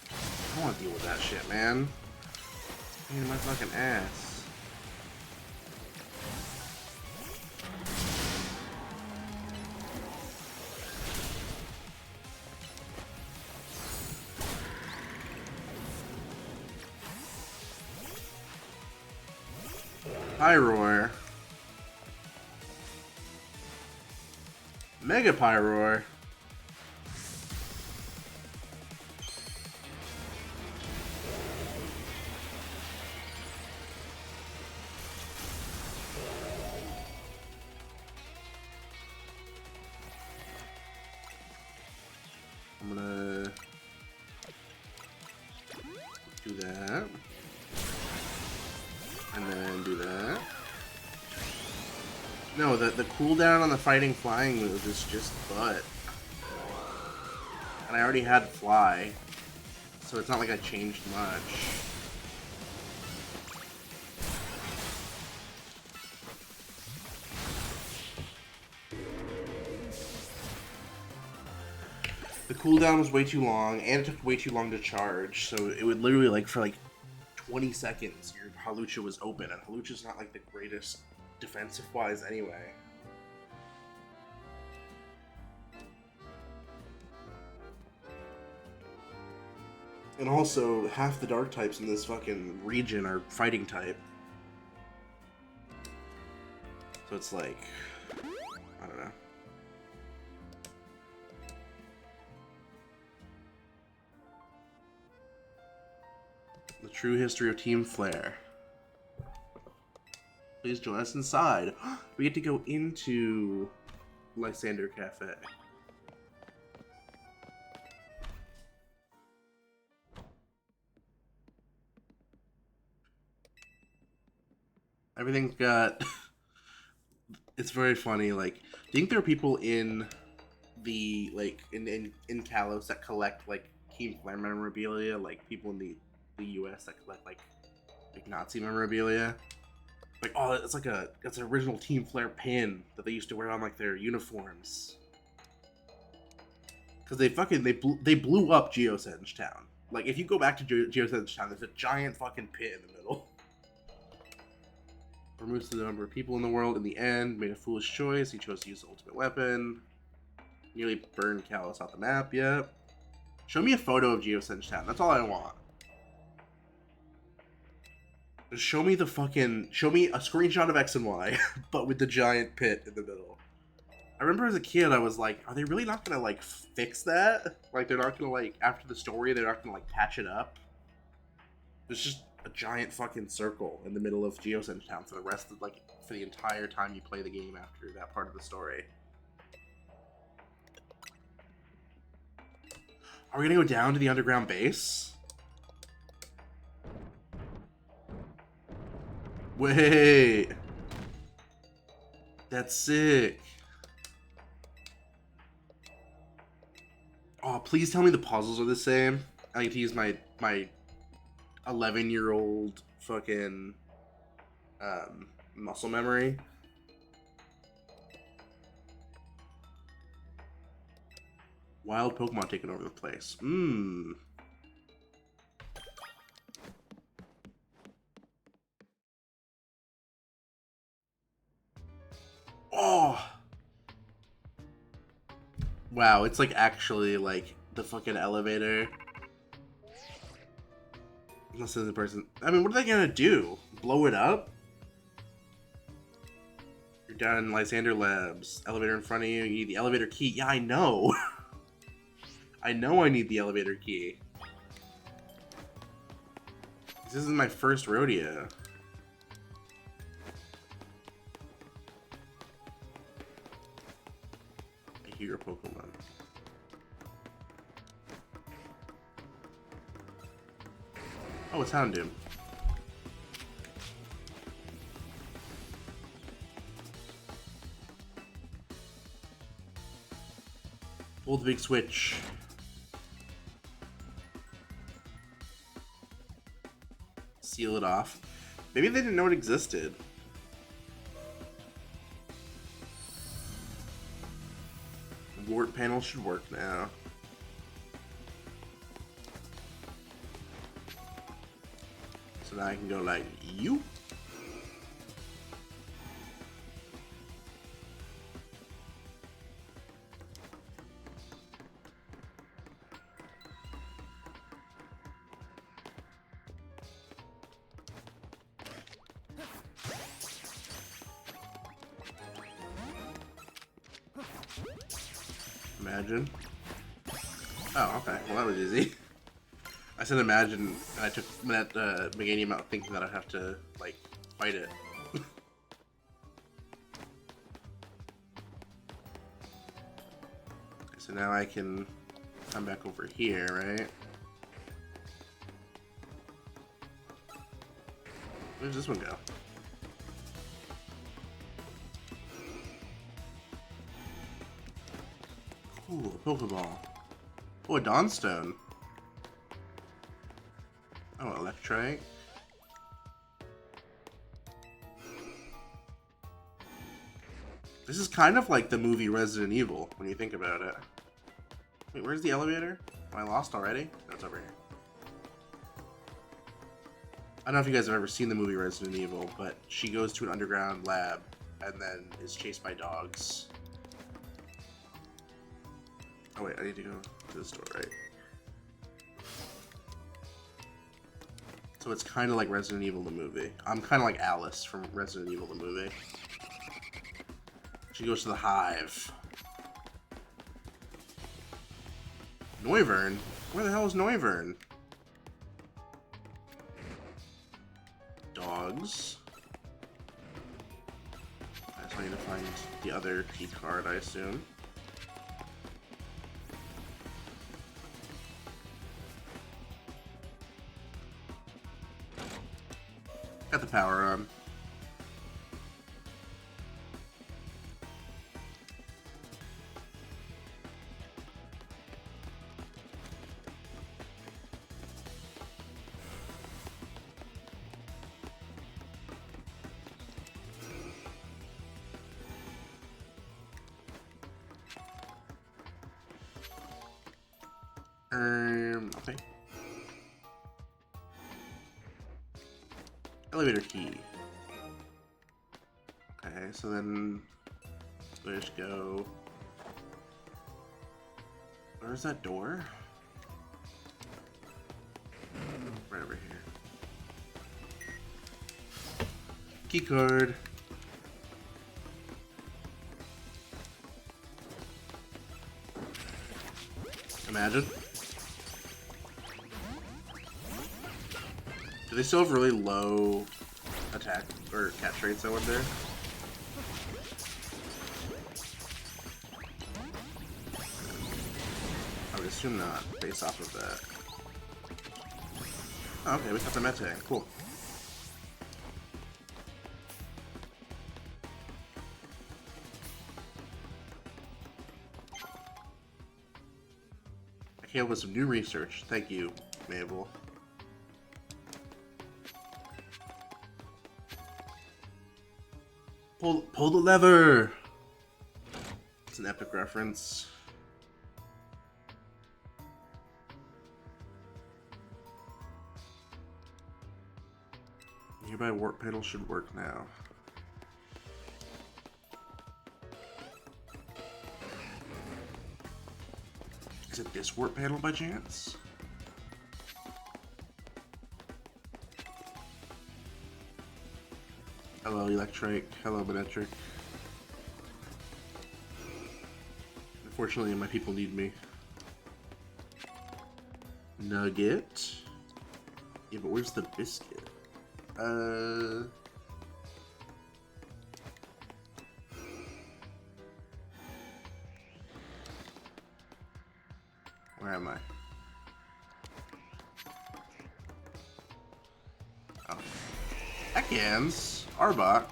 I don't want to deal with that shit, man. Pain in my fucking ass. Pyroar. Mega Pyroar. I'm gonna do that. And then do that. No, the cooldown on the fighting flying move is just butt. And I already had fly, so it's not like I changed much. The cooldown was way too long, and it took way too long to charge, so it would literally, like, for like 20 seconds, your Hawlucha was open, and Hawlucha's not like the greatest defensive-wise anyway. And also, half the dark types in this fucking region are fighting type. So it's like, true history of Team Flare. Please join us inside. We get to go into Lysander Cafe. Everything's got... It's very funny, like, do you think there are people in the, like, in Kalos that collect, like, Team Flare memorabilia, like, people in the US that collect, like Nazi memorabilia? Like, oh, it's like it's an original Team Flare pin that they used to wear on, like, their uniforms. Because they blew up Geosenge Town. Like, if you go back to Geosenge Town, there's a giant fucking pit in the middle. Removes the number of people in the world. In the end, made a foolish choice. He chose to use the ultimate weapon. Nearly burned Kalos off the map. Yep. Show me a photo of Geosenge Town. That's all I want. Just show me a screenshot of X and Y, but with the giant pit in the middle. I remember as a kid, I was like, are they really not gonna, like, fix that? Like, they're not gonna, like, after the story, they're not gonna, like, patch it up? There's just a giant fucking circle in the middle of Geosenge Town for the rest of, like, for the entire time you play the game after that part of the story. Are we gonna go down to the underground base? Wait! That's sick. Oh, please tell me the puzzles are the same. I get to use my 11-year-old fucking muscle memory. Wild Pokemon taking over the place. Oh! Wow, it's like actually like the fucking elevator. Unless there's a person. I mean, what are they gonna do? Blow it up? You're down in Lysander Labs. Elevator in front of you. You need the elevator key. Yeah, I know. I know I need the elevator key. This isn't my first rodeo. I hear your Pokemon. Oh, it's Houndoom. Pull the big switch. Seal it off. Maybe they didn't know it existed. Wart panel should work now. So now I can go like you. Imagine. Oh, okay. Well, that was easy. I said imagine, and I took that Meganium out thinking that I'd have to, like, fight it. Okay, so now I can come back over here, right? Where does this one go? Ooh, a Pokeball. Oh, a Dawnstone. Oh, Electrike. This is kind of like the movie Resident Evil, when you think about it. Wait, where's the elevator? Am I lost already? No, it's over here. I don't know if you guys have ever seen the movie Resident Evil, but she goes to an underground lab and then is chased by dogs. Oh wait, I need to go to the store, right? So it's kind of like Resident Evil the movie. I'm kind of like Alice from Resident Evil the movie. She goes to the Hive. Noivern? Where the hell is Noivern? dogs. I just need to find the other key card, I assume. Got the power on. Okay. Elevator key. Okay, so then we just go. Where's that door? Right over here. Key card. Imagine. Do they still have really low attack or catch rates, I wonder? I would assume not, based off of that. Oh, okay, we got the Metang. Cool. I came up with some new research. Thank you, Mabel. Pull the lever! It's an epic reference. Nearby warp panel should work now. Is it this warp panel by chance? Hello, Electric. Hello, Benetric. Unfortunately, my people need me. Nugget? Yeah, but where's the biscuit? Where am I? Oh. Ekans! Arbok.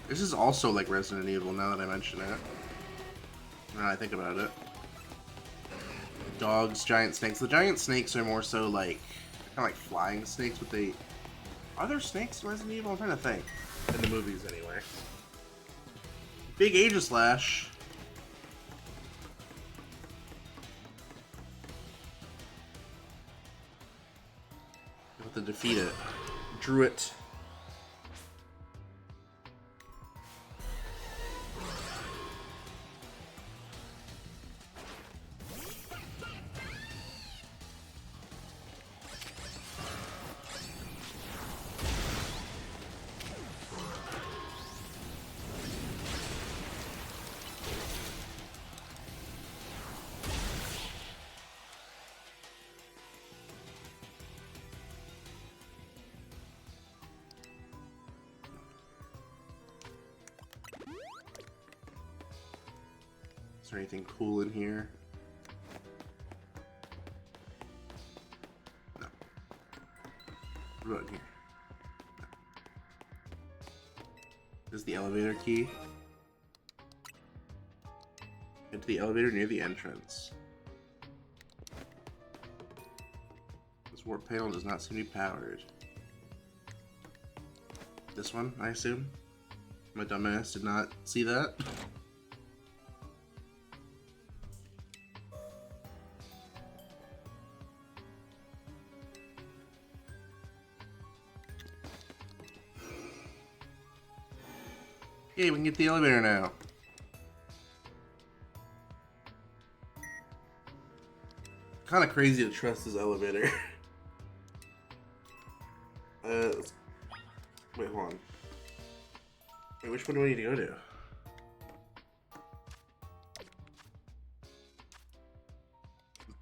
This is also like Resident Evil now that I mention it. Now I think about it. Dogs, giant snakes. The giant snakes are more so like kind of like flying snakes, but they are there snakes in Resident Evil? I'm trying to think. In the movies, anyway. Big Aegislash. You have to defeat it. Druid. Is there anything cool in here? No. What about here? No. This is the elevator key. Into the elevator near the entrance. This warp panel does not seem to be powered. This one, I assume? My dumbass did not see that. Yay, we can get the elevator now. Kind of crazy to trust this elevator. Wait, hold on. Wait, which one do I need to go to?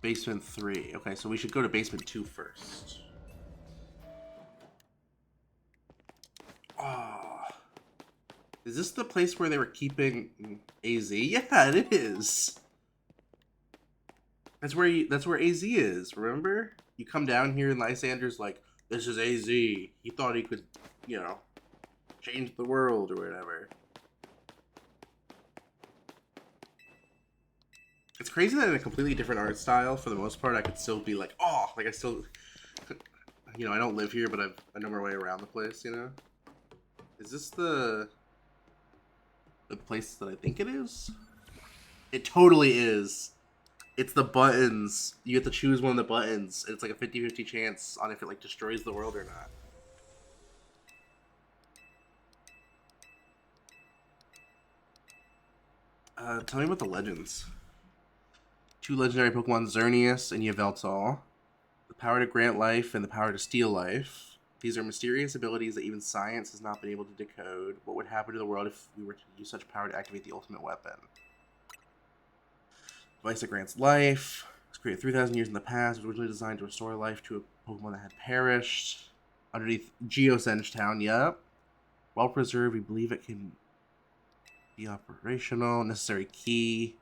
Basement 3. Okay, so we should go to basement 2 first. Ah. Is this the place where they were keeping AZ? Yeah, it is. That's where AZ is, remember? You come down here and Lysander's like, this is AZ. He thought he could, you know, change the world or whatever. It's crazy that in a completely different art style, for the most part, I could still be like, oh, like I still, you know, I don't live here, but I know my way around the place, you know? Is this the place that I think it is? It totally is. It's the buttons. You get to choose one of the buttons. It's like a 50-50 chance on if it like destroys the world or not. Tell me about the legends. 2 legendary Pokemon, Xerneas and Yveltal. The power to grant life and the power to steal life. These are mysterious abilities that even science has not been able to decode. What would happen to the world if we were to use such power to activate the ultimate weapon? Device that grants life. It was created 3,000 years in the past. It was originally designed to restore life to a Pokemon that had perished. Underneath Geosenge Town, yep. Well preserved, we believe it can be operational. Necessary key.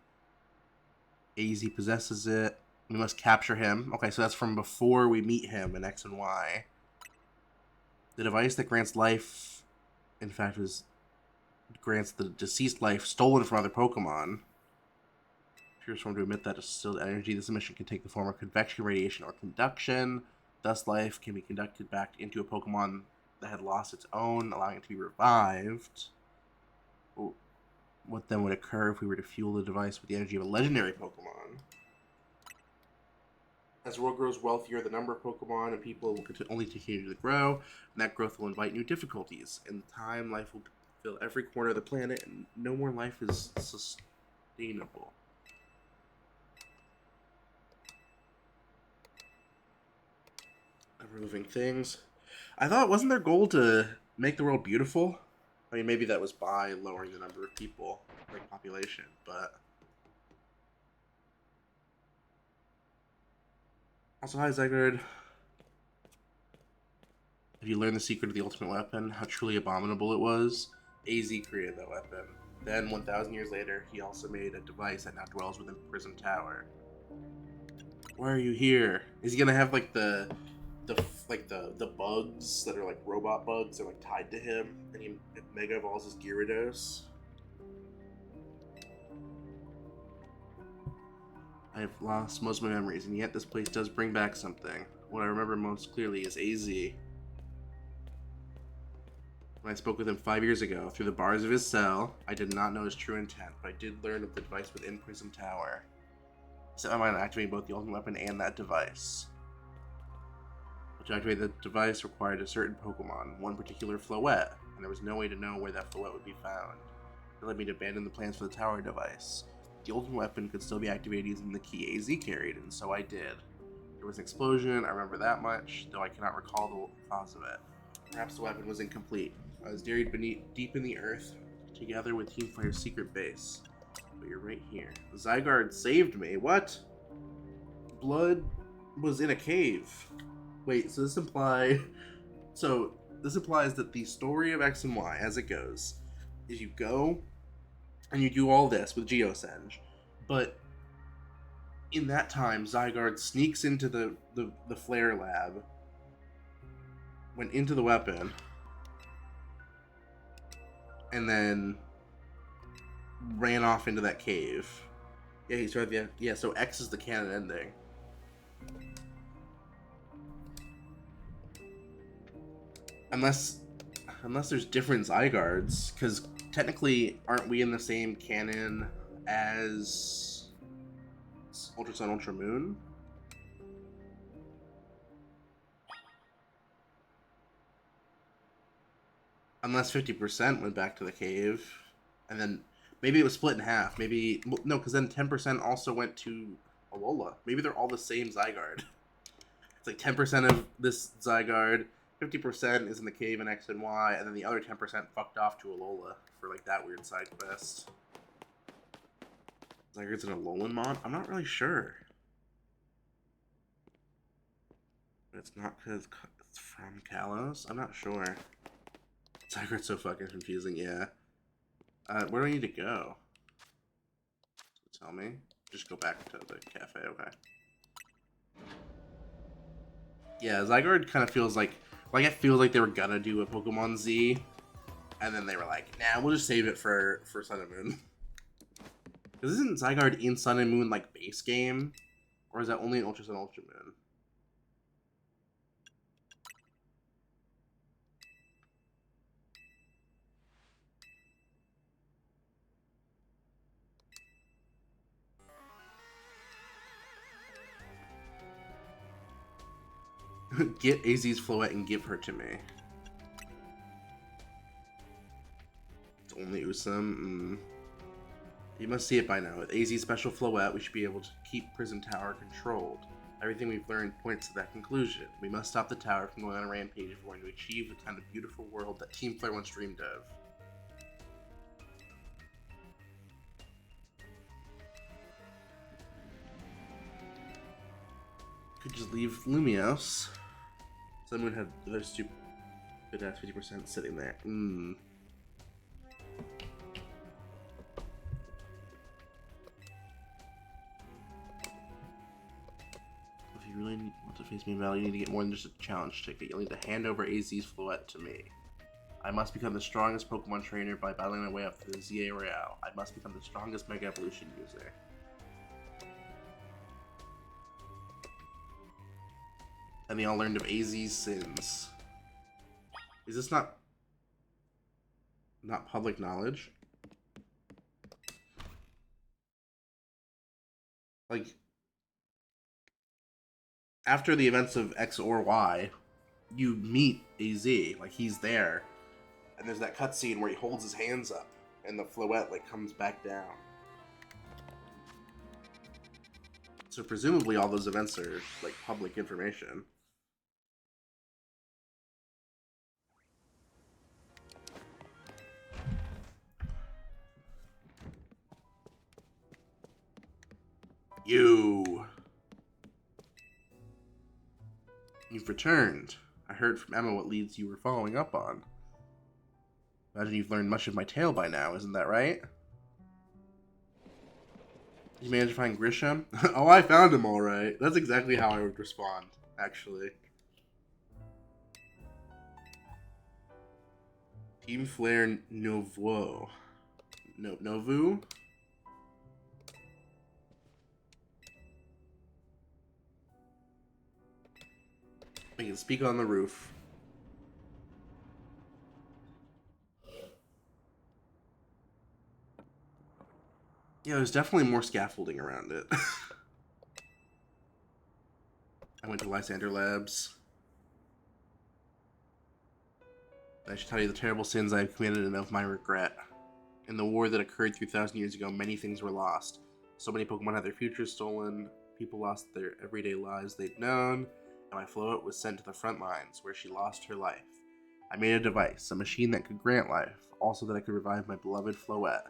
AZ possesses it. We must capture him. Okay, so that's from before we meet him in X and Y. The device that grants life, in fact, grants the deceased life stolen from other Pokemon. Appears form to emit that distilled energy. This emission can take the form of convection, radiation, or conduction. Thus, life can be conducted back into a Pokemon that had lost its own, allowing it to be revived. What then would occur if we were to fuel the device with the energy of a legendary Pokemon? As the world grows wealthier, the number of Pokemon and people will only continue to grow, and that growth will invite new difficulties. In time, life will fill every corner of the planet, and no more life is sustainable. Ever moving things. I thought, wasn't their goal to make the world beautiful? I mean, maybe that was by lowering the number of people, like population, but... Also, hi, Zygarde. Have you learned the secret of the ultimate weapon? How truly abominable it was? AZ created that weapon. Then, 1,000 years later, he also made a device that now dwells within Prism Tower. Why are you here? Is he gonna have like the bugs that are like robot bugs that are like tied to him, and he mega evolves as Gyarados? I have lost most of my memories, and yet this place does bring back something. What I remember most clearly is AZ. When I spoke with him 5 years ago, through the bars of his cell, I did not know his true intent, but I did learn of the device within Prism Tower. I set my mind on activating both the ultimate weapon and that device. But to activate the device required a certain Pokemon, one particular Floette, and there was no way to know where that Floette would be found. It led me to abandon the plans for the tower device. The ultimate weapon could still be activated using the key AZ carried, and so I did. There was an explosion, I remember that much, though I cannot recall the cause of it. Perhaps the weapon was incomplete. I was buried deep in the earth, together with Team Fire's secret base. But you're right here. Zygarde saved me. What? Blood was in a cave. Wait, so this implies that the story of X and Y, as it goes, is you go and you do all this with Geosenge, but in that time, Zygarde sneaks into the Flare Lab, went into the weapon, and then ran off into that cave. Yeah, he's right there. Yeah, so X is the canon ending. Unless there's different Zygardes, because technically, aren't we in the same canon as Ultra Sun, Ultra Moon? Unless 50% went back to the cave, and then maybe it was split in half. Maybe no, because then 10% also went to Alola. Maybe they're all the same Zygarde. It's like 10% of this Zygarde, 50% is in the cave in X and Y, and then the other 10% fucked off to Alola for like that weird side quest. Zygarde's an Alolan mon? I'm not really sure. But it's not because it's from Kalos? I'm not sure. Zygarde's so fucking confusing, yeah. Where do I need to go? Tell me. Just go back to the cafe, okay. Yeah, Zygarde kind of feels like it feels like they were gonna do a Pokemon Z, and then they were like, nah, we'll just save it for Sun and Moon. Because isn't Zygarde in Sun and Moon like base game? Or is that only in Ultra Sun Ultra Moon? Get AZ's Floette and give her to me. It's only Usum. You must see it by now. With AZ's special Floette, we should be able to keep Prison Tower controlled. Everything we've learned points to that conclusion. We must stop the tower from going on a rampage if we're going to achieve the kind of beautiful world that Team Flare once dreamed of. Could just leave Lumiose. Someone had their stupid ass 50% sitting there. If you really want to face me in battle, you need to get more than just a challenge ticket. You'll need to hand over AZ's Floette to me. I must become the strongest Pokemon trainer by battling my way up to the ZA Royale. I must become the strongest Mega Evolution user. And they all learned of AZ's sins. Is this not public knowledge? Like, after the events of X or Y, you meet AZ, like he's there, and there's that cutscene where he holds his hands up, and the Floette like comes back down. So presumably all those events are like public information. You've returned. I heard from Emma what leads you were following up on. Imagine you've learned much of my tale by now, isn't that right? Did you manage to find Grisham? Oh, I found him alright. That's exactly how I would respond, actually. Team Flare Novuo. Novu? I can speak on the roof. Yeah, there's definitely more scaffolding around it. I went to Lysander Labs. I should tell you the terrible sins I have committed and of my regret. In the war that occurred 3,000 years ago, many things were lost. So many Pokemon had their futures stolen, people lost their everyday lives they'd known, and my Floette was sent to the front lines, where she lost her life. I made a device, a machine that could grant life, also that I could revive my beloved Floette.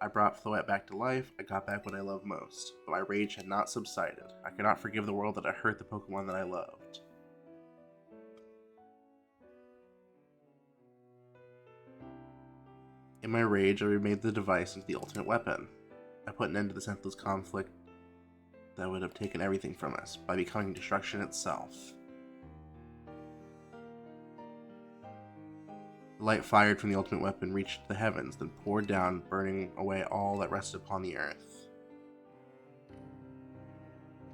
I brought Floette back to life, I got back what I love most, but my rage had not subsided. I could not forgive the world that I hurt the Pokemon that I loved. In my rage, I remade the device into the ultimate weapon. I put an end to the senseless conflict that would have taken everything from us, by becoming destruction itself. The light fired from the ultimate weapon reached the heavens, then poured down, burning away all that rested upon the earth.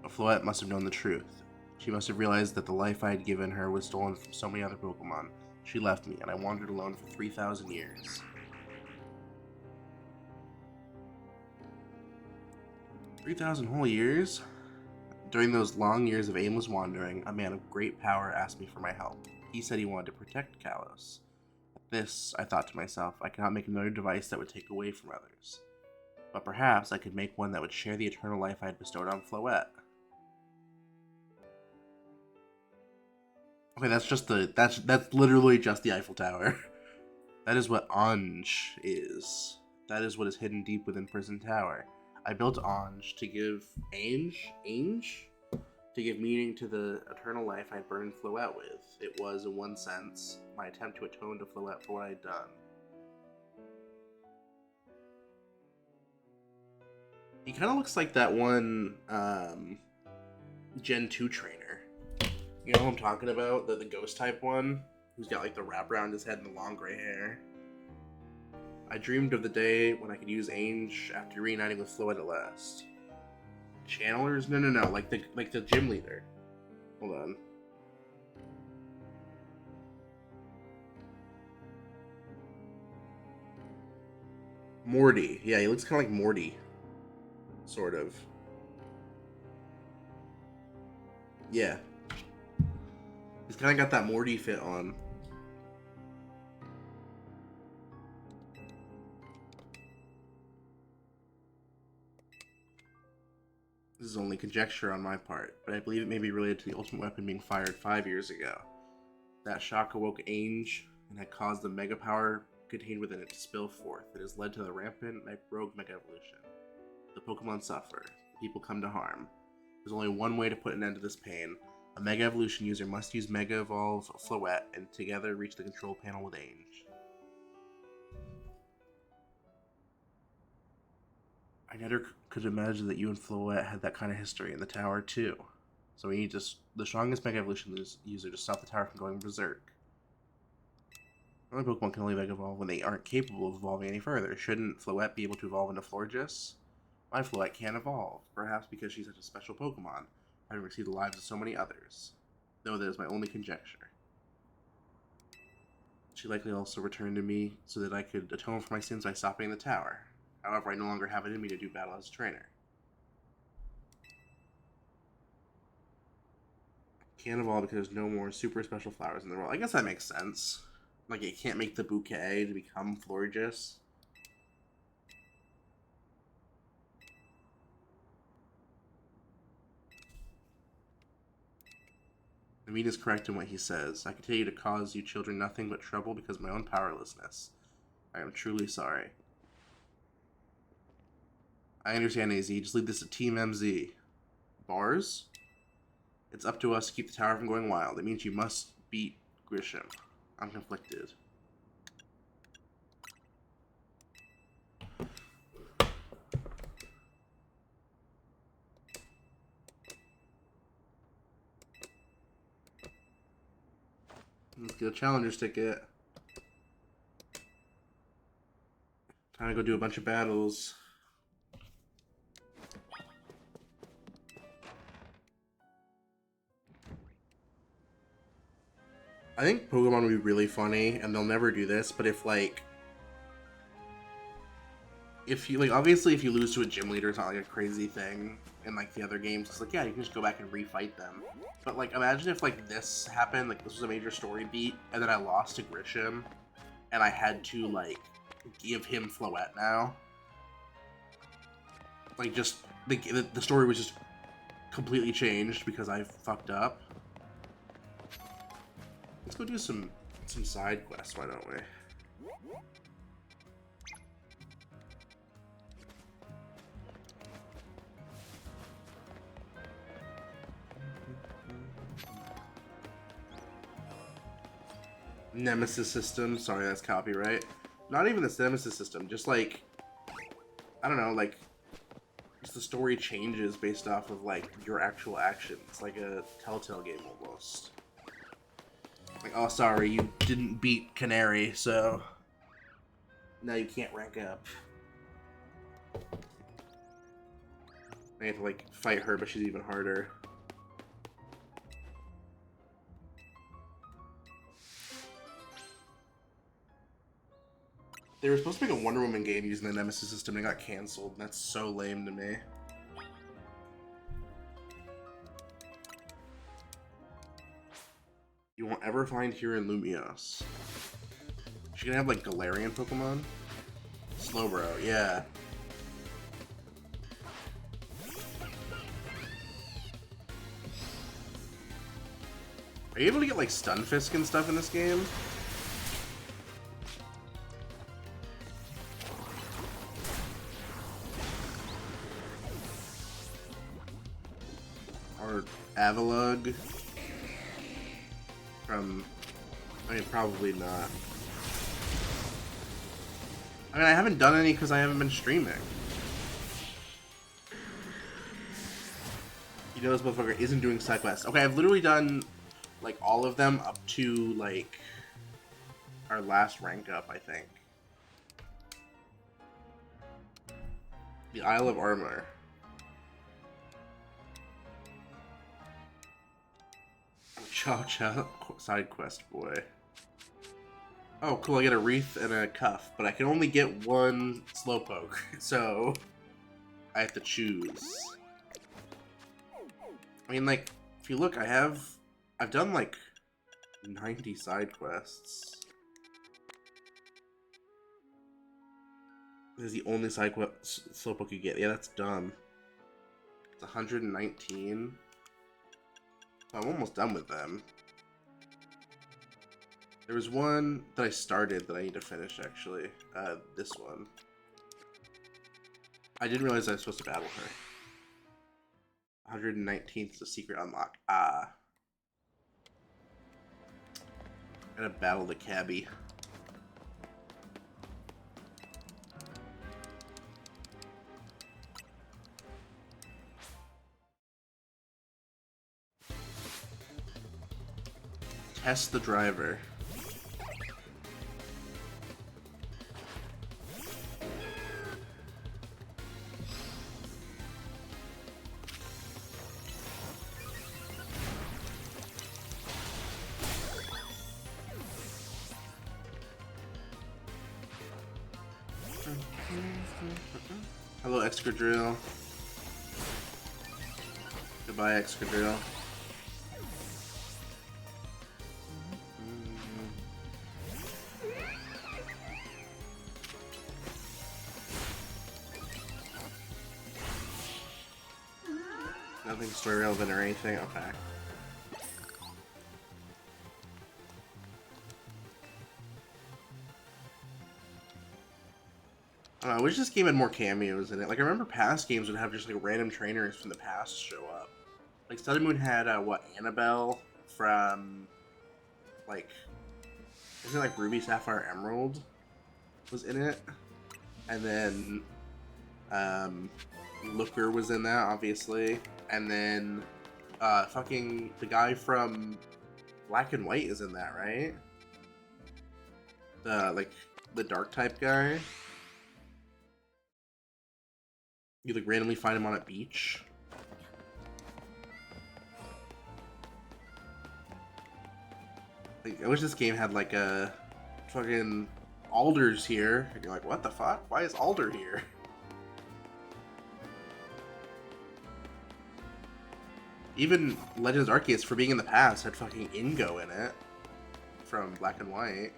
Floette must have known the truth. She must have realized that the life I had given her was stolen from so many other Pokemon. She left me, and I wandered alone for 3,000 years. 3,000 whole years? During those long years of aimless wandering, a man of great power asked me for my help. He said he wanted to protect Kalos. This, I thought to myself, I cannot make another device that would take away from others. But perhaps I could make one that would share the eternal life I had bestowed on Floette. Okay, that's literally just the Eiffel Tower. That is what Anj is. That is what is hidden deep within Prison Tower. I built Anj to give Anj to give meaning to the eternal life I'd burned Floette with. It was, in one sense, my attempt to atone to Floette for what I'd done. He kind of looks like that one Gen 2 trainer. You know who I'm talking about? The ghost type one? Who's got like the wrap around his head and the long gray hair. I dreamed of the day when I could use Ainge after reuniting with Floette at last. Channelers? No. Like the gym leader. Hold on. Morty. Yeah, he looks kind of like Morty. Sort of. Yeah. He's kind of got that Morty fit on. This is only conjecture on my part, but I believe it may be related to the ultimate weapon being fired 5 years ago. That shock awoke Ainge and had caused the mega power contained within it to spill forth. It has led to the rampant rogue mega evolution. The Pokemon suffer. The people come to harm. There's only one way to put an end to this pain. A Mega Evolution user must use Mega Evolve Floette and together reach the control panel with Ainge. I never could imagine that you and Floette had that kind of history in the tower too. So we need the strongest Mega Evolution user to stop the tower from going berserk. Only Pokemon can only Mega Evolve when they aren't capable of evolving any further. Shouldn't Floette be able to evolve into Florges? My Floette can't evolve, perhaps because she's such a special Pokemon, having received the lives of so many others. Though that is my only conjecture. She likely also returned to me so that I could atone for my sins by stopping the tower. However, I no longer have it in me to do battle as a trainer. Can't evolve because there's no more super special flowers in the world. I guess that makes sense. Like, it can't make the bouquet to become Florges. Naveed is correct in what he says. I continue to cause you children nothing but trouble because of my own powerlessness. I am truly sorry. I understand, AZ. Just leave this to Team MZ. Bars? It's up to us to keep the tower from going wild. It means you must beat Grisham. I'm conflicted. Let's get a challenger's ticket. Time to go do a bunch of battles. I think Pokemon would be really funny, and they'll never do this, but if, like... If you, like, obviously if you lose to a gym leader, it's not, like, a crazy thing in, like, the other games. It's like, yeah, you can just go back and refight them. But, like, imagine if, like, this happened, like, this was a major story beat, and then I lost to Grisham, and I had to, like, give him Floette now. Like, just, the story was just completely changed because I fucked up. Let's go do some side quests, why don't we? Nemesis system, sorry, that's copyright. Not even this Nemesis system, just like, I don't know, like, just the story changes based off of, like, your actual actions, like a Telltale game almost. Like, oh, sorry, you didn't beat Canary, so now you can't rank up. I have to, like, fight her, but she's even harder. They were supposed to make a Wonder Woman game using the Nemesis system and it got cancelled, and that's so lame to me. You won't ever find here in Lumiose. She's gonna have, like, Galarian Pokemon? Slowbro, yeah. Are you able to get, like, Stunfisk and stuff in this game? Or Avalugg from... I mean, probably not. I mean, I haven't done any because I haven't been streaming. You know this motherfucker isn't doing side quests. Okay, I've literally done, like, all of them up to, like, our last rank up, I think. The Isle of Armor. Chow Chow side quest boy. Oh, cool, I get a wreath and a cuff, but I can only get one slowpoke, so I have to choose. I mean, like, if you look, I've done like 90 side quests. This is the only side quest slowpoke you get. Yeah, that's dumb. It's 119. I'm almost done with them. There was one that I started that I need to finish, actually. This one. I didn't realize I was supposed to battle her. 119th is a secret unlock. Ah. Gotta battle the cabbie. Test the driver. Hello, Excadrill. Goodbye, Excadrill. Nothing story relevant or anything? Okay. I wish this game had more cameos in it. Like, I remember past games would have just, like, random trainers from the past show up. Like, Sun and Moon had, what, Annabelle from, like, isn't it, like, Ruby, Sapphire, Emerald was in it? And then, Looker was in that, obviously. And then, fucking, the guy from Black and White is in that, right? The dark type guy. You, like, randomly find him on a beach. Like, I wish this game had, like, a fucking Alder's here. And you're like, what the fuck? Why is Alder here? Even Legends Arceus, for being in the past, had fucking Ingo in it. From Black and White.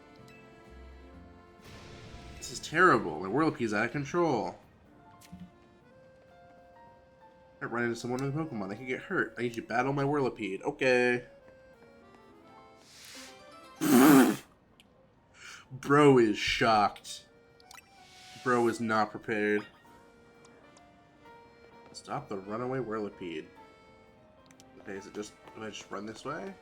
This is terrible. My Whirlipede's out of control. I run into someone with a Pokemon, they can get hurt. I need you to battle my Whirlipede. Okay. Bro is shocked. Bro is not prepared. Stop the runaway Whirlipede. Okay, is it just... do I just run this way?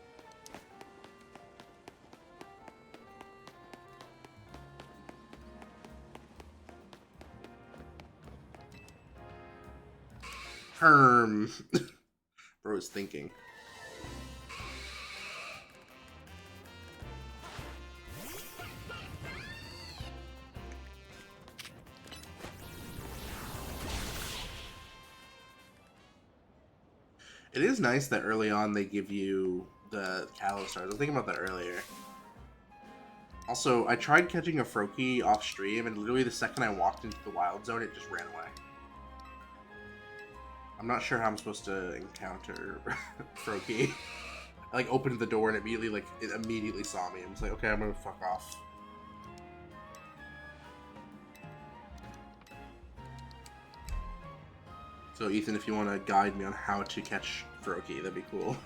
Herm. Bro is thinking. It is nice that early on they give you the Kalos stars. I was thinking about that earlier. Also, I tried catching a Froakie off stream, and literally the second I walked into the wild zone, it just ran away. I'm not sure how I'm supposed to encounter Froakie. I, like, opened the door and it immediately saw me. I'm just like, okay, I'm gonna fuck off. So, Ethan, if you want to guide me on how to catch Froakie, that'd be cool.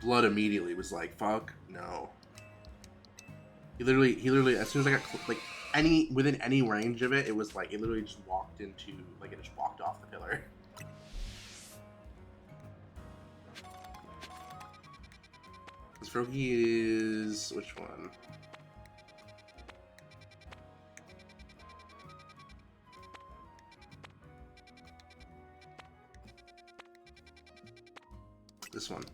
Blood immediately was like, fuck, no. He literally, as soon as I got, like, within any range of it, it was like, it literally just walked into, like, it just walked off the pillar. Froakie is... which one? This one.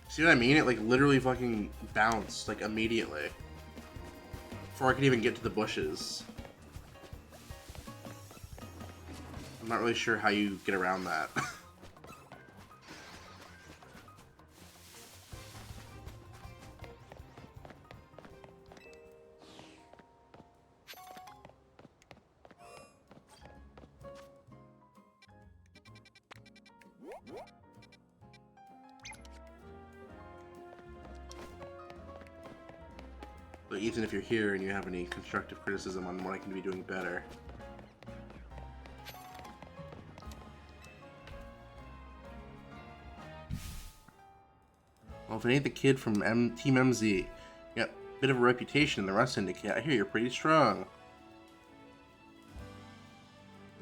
See what I mean? It like literally fucking bounced like immediately. Before I could even get to the bushes. I'm not really sure how you get around that. But Ethan, if you're here and you have any constructive criticism on what I can be doing better. Well, if it ain't the kid from Team MZ, you got a bit of a reputation in the Rust Syndicate. I hear you're pretty strong.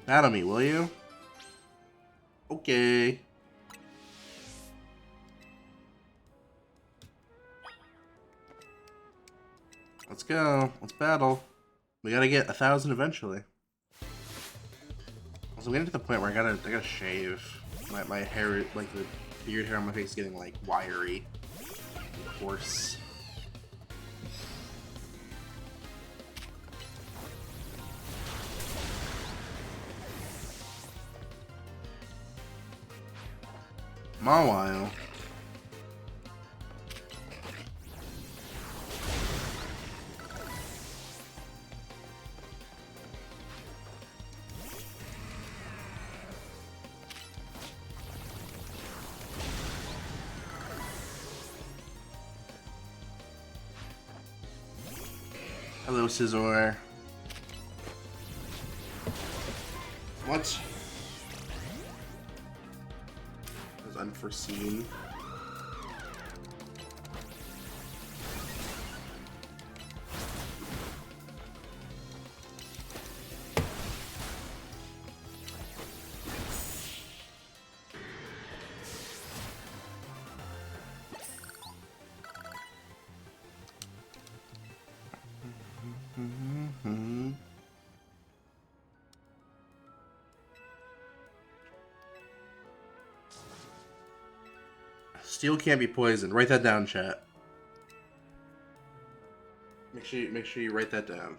Battle me, will you? Okay. Let's go. Let's battle. We gotta get 1,000 eventually. Also, I'm getting to the point where I gotta shave. My hair, like the beard hair on my face, is getting like wiry, and coarse. Mawile. Hello, Scizor. What? That was unforeseen. Steel can't be poisoned. Write that down, chat. Make sure you write that down.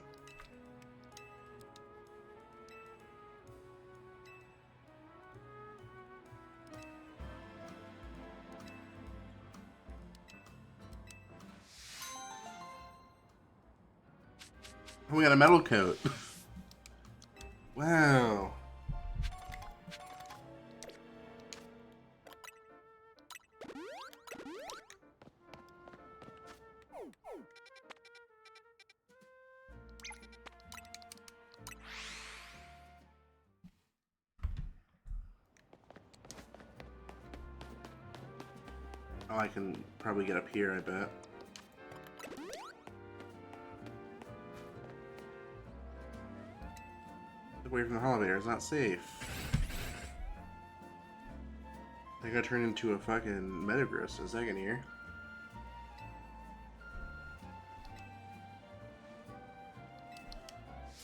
Oh, we got a metal coat. Wow. Oh, I can probably get up here, I bet. Away from the elevator, it's not safe. I got turned into a fucking Metagross in a second here.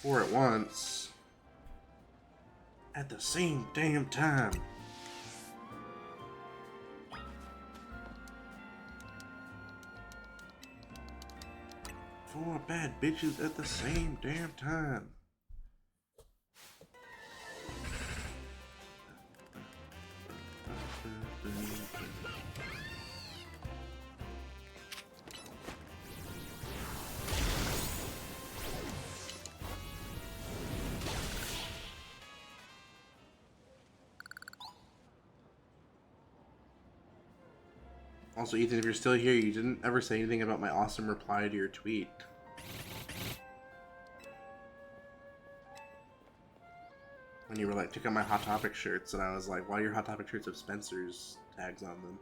Four at once. At the same damn time. Four bad bitches at the same damn time. Also, Ethan, if you're still here, you didn't ever say anything about my awesome reply to your tweet. And you were like, check out my Hot Topic shirts, and I was like, why your Hot Topic shirts have Spencer's tags on them?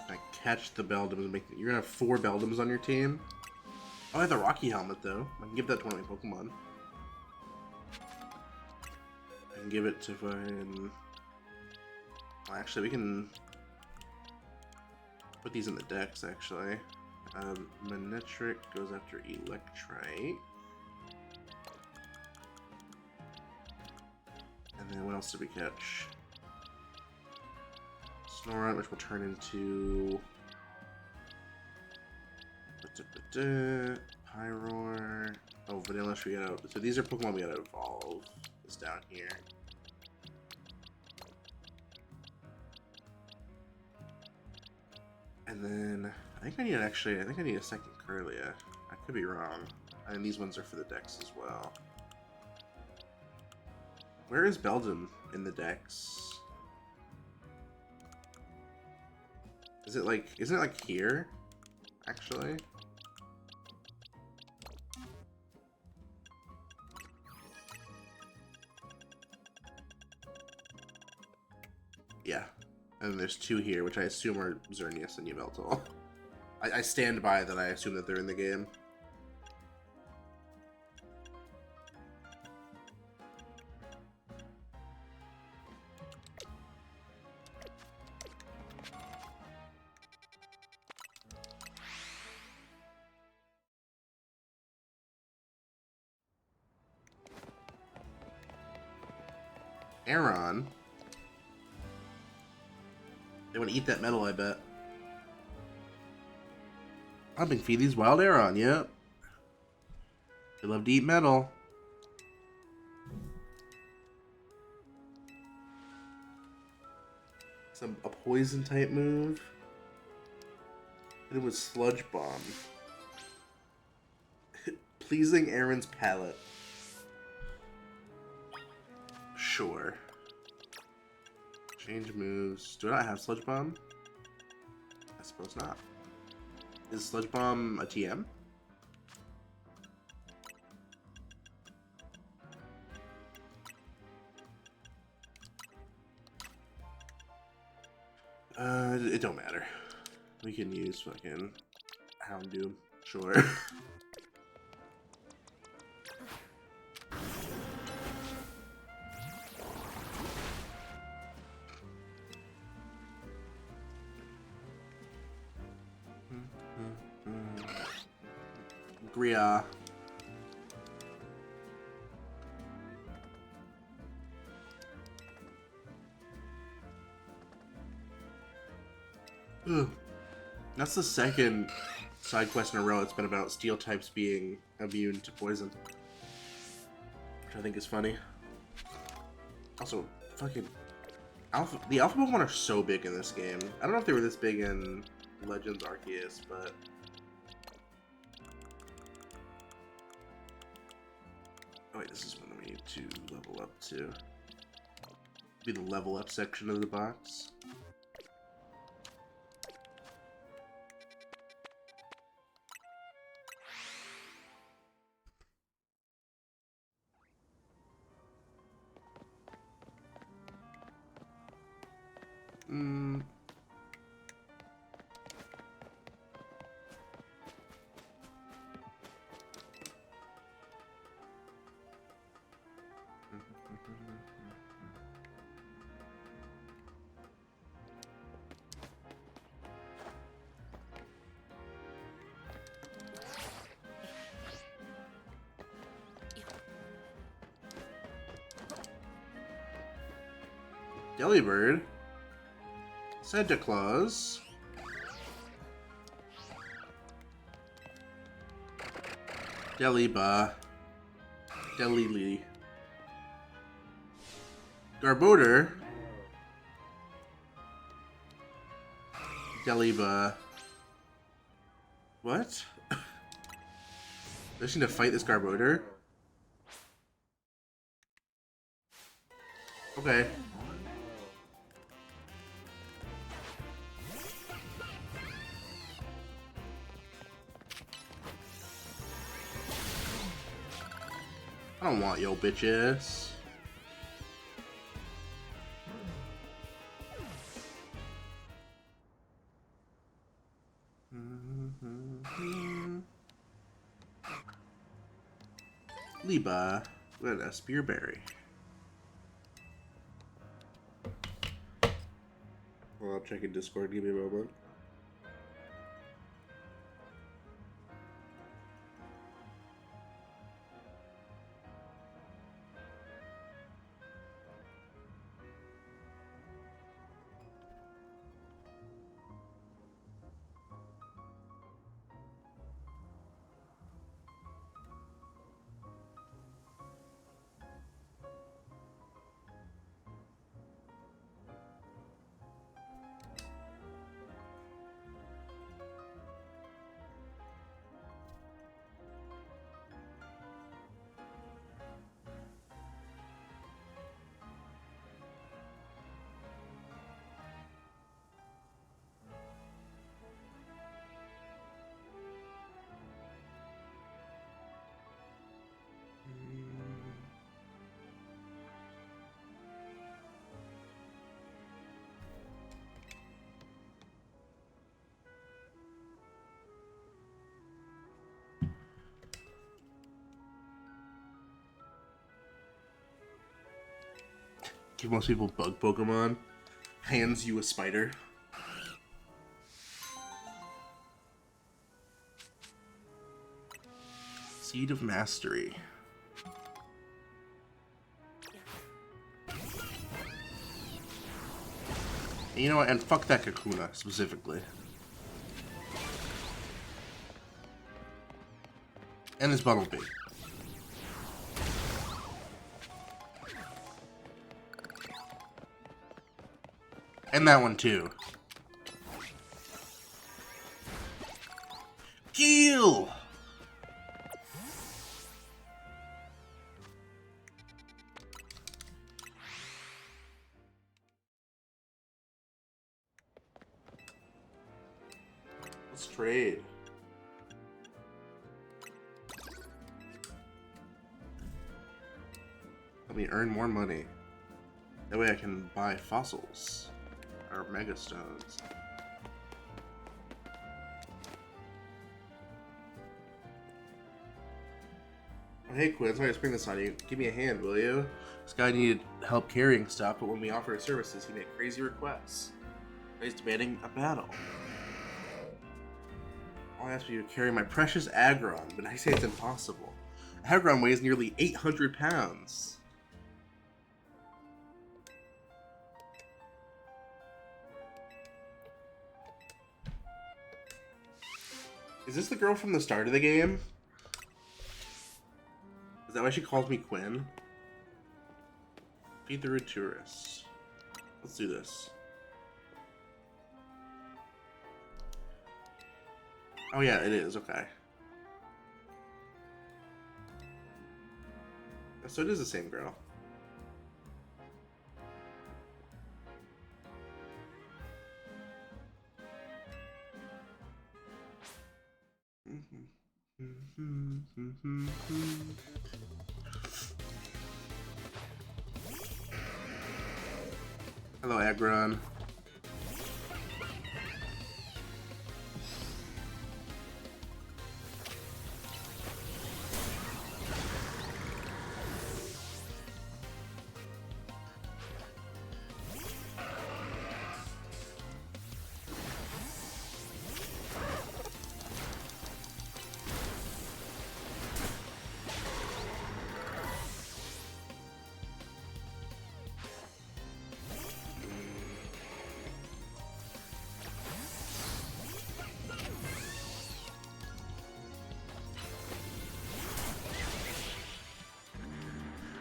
I catch the Beldums. You're gonna have 4 Beldums on your team? Oh, I have the Rocky helmet, though. I can give that to one of my Pokemon. I can give it to fucking... Well, actually, we can put these in the decks, actually. Manectric goes after Electrite. And then what else did we catch? Snorunt, which will turn into... Pyroar. Oh, Vanillish we gotta... So these are Pokemon we gotta evolve. It's down here. And then... I think I need a second Kirlia. I could be wrong. And these ones are for the decks as well. Where is Beldum in the decks? Isn't it like here? Actually? Yeah. And there's 2 here, which I assume are Xerneas and Yveltal. I stand by that. I assume that they're in the game. Aron. They want to eat that metal, I bet. I've been feeding these wild Aron, yep. They love to eat metal. A poison type move. And it was Sludge Bomb. Pleasing Aron's palate. Sure. Change moves. Do I not have Sludge Bomb? I suppose not. Is Sludge Bomb a TM? It don't matter. We can use fucking Houndoom. Sure. Gria. Ugh. That's the second side quest in a row. It's been about steel types being immune to poison, which I think is funny. Also, fucking the alpha Pokemon are so big in this game. I don't know if they were this big in Legends Arceus, but oh wait, this is when we need to level up to be the level up section of the box. Delibird, Santa Claus, Deliba, Delili, Garbodor, Deliba. What? I just need to fight this Garbodor. Okay. I don't want yo bitches. Liba, what a Spearberry. Well, I'll check in Discord. Give me a moment. Give most people bug Pokemon. Hands you a spider. Seed of Mastery. And you know what? And fuck that Kakuna specifically. And his Bumblebee. And that one too. Heal! Let's trade. Let me earn more money. That way I can buy fossils. Or Mega Stones. Oh, hey Quinn, sorry to spring this on you. Give me a hand, will you? This guy needed help carrying stuff, but when we offer his services, he made crazy requests. He's demanding a battle. I'll ask you to carry my precious Aggron, but I say it's impossible. Aggron weighs nearly 800 pounds. Is this the girl from the start of the game? Is that why she calls me Quinn? Feed the rude tourists. Let's do this. Oh yeah, it is, okay. So it is the same girl. Hello, Aggron.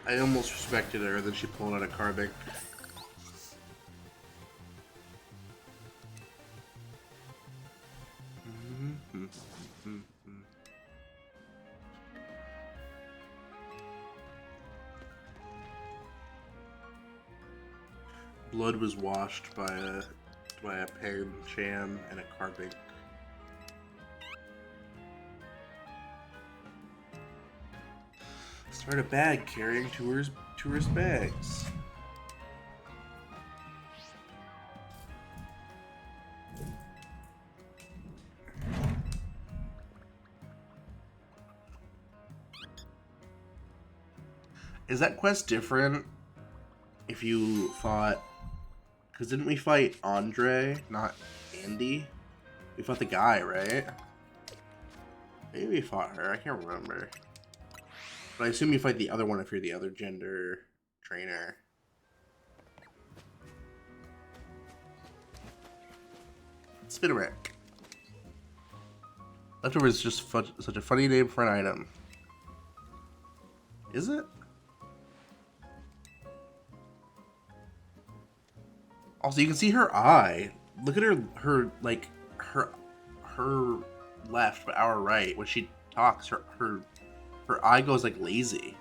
I almost respected her, then she pulled out a Carbink. Blood was washed by a Pancham and a Carbink. Start a bag carrying tourist bags. Is that quest different if you fought? Because didn't we fight Andre, not Andy? We fought the guy, right? Maybe we fought her. I can't remember. But I assume you fight the other one if you're the other gender trainer. Spinarak. Leftover is just such a funny name for an item. Is it? Also, you can see her eye. Look at her left, but our right. When she talks, her eye goes like lazy.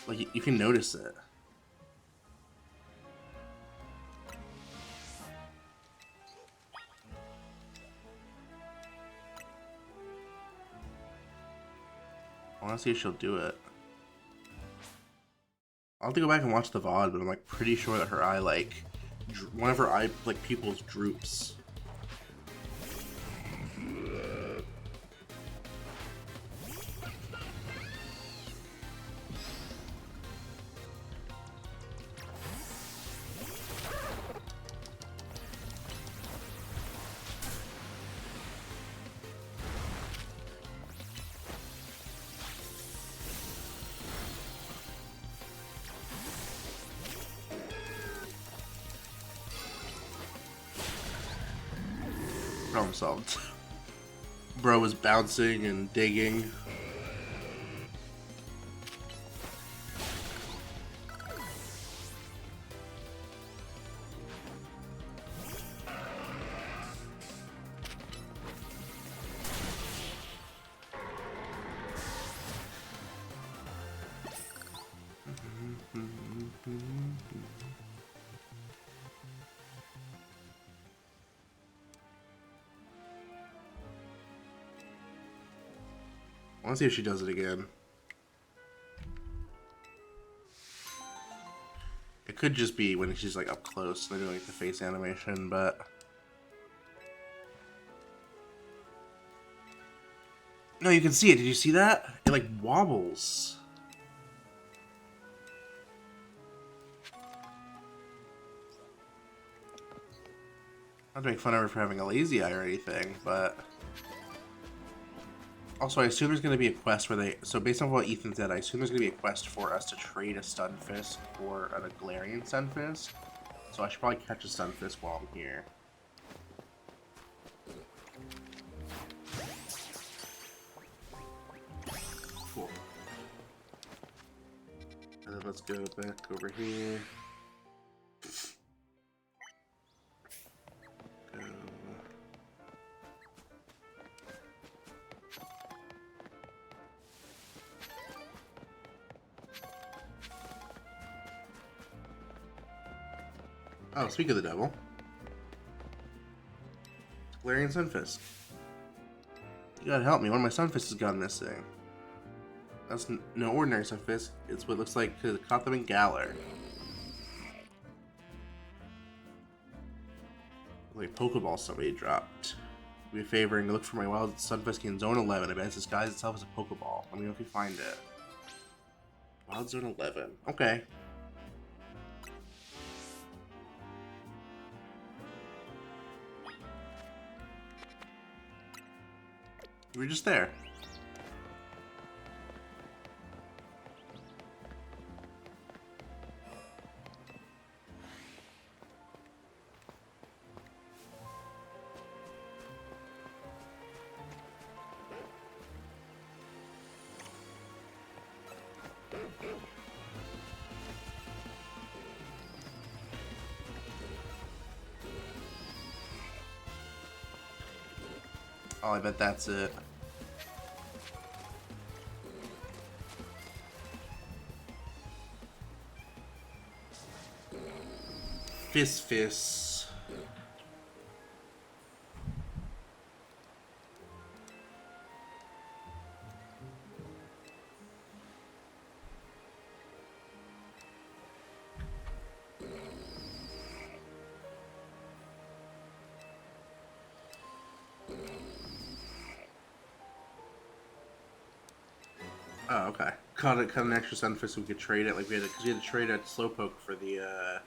Like you can notice it. I want to see if she'll do it. I'll have to go back and watch the VOD, but I'm like pretty sure that her eye one of her eye pupils droops. Problem solved. Bro was bouncing and digging. I want to see if she does it again. It could just be when she's like up close, they're doing like the face animation, but no, you can see it. Did you see that? It like wobbles. Not to make fun of her for having a lazy eye or anything, but also, I assume there's going to be a quest where so based on what Ethan said, I assume there's going to be a quest for us to trade a Stunfisk or a Galarian Stunfisk. So I should probably catch a Stunfisk while I'm here. Cool. And then let's go back over here. Oh, speak of the devil. Galarian Stunfisk. You gotta help me. One of my Stunfisks has gone missing. That's no ordinary Stunfisk. It's what looks like because it caught them in Galar. Like Pokeball somebody dropped. Be favoring to look for my wild Stunfisk in Zone 11. I bet it's disguised itself as a Pokeball. Let me know if you find it. Wild Zone 11. Okay. You were just there. Oh, I bet that's it. Fizz. Oh, okay. Cut an extra Sunfisk so we could trade it. Like we had to trade at Slowpoke for the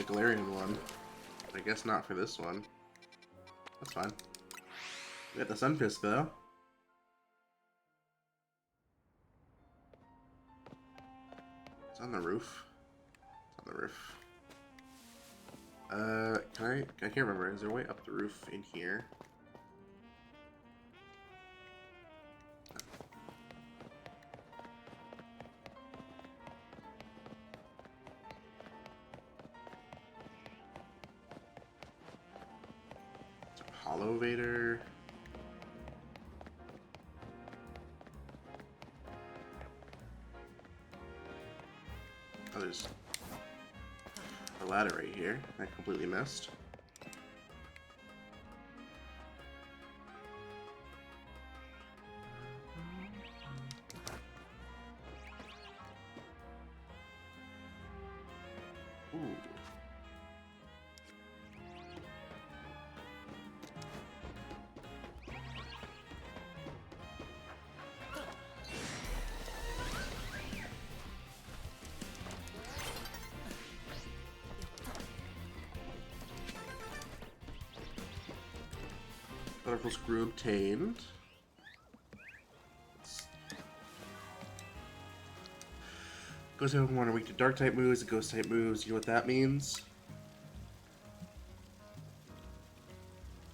Galarian one. I guess not for this one. That's fine. We got the Sunfisk though. It's on the roof. It's on the roof. I can't remember. Is there a way up the roof in here? Hollow Vader. Oh, there's a ladder right here. I completely missed. Ooh. Colorful Screw obtained. Ghost type Pokemon are weak to dark type moves and ghost type moves. You know what that means?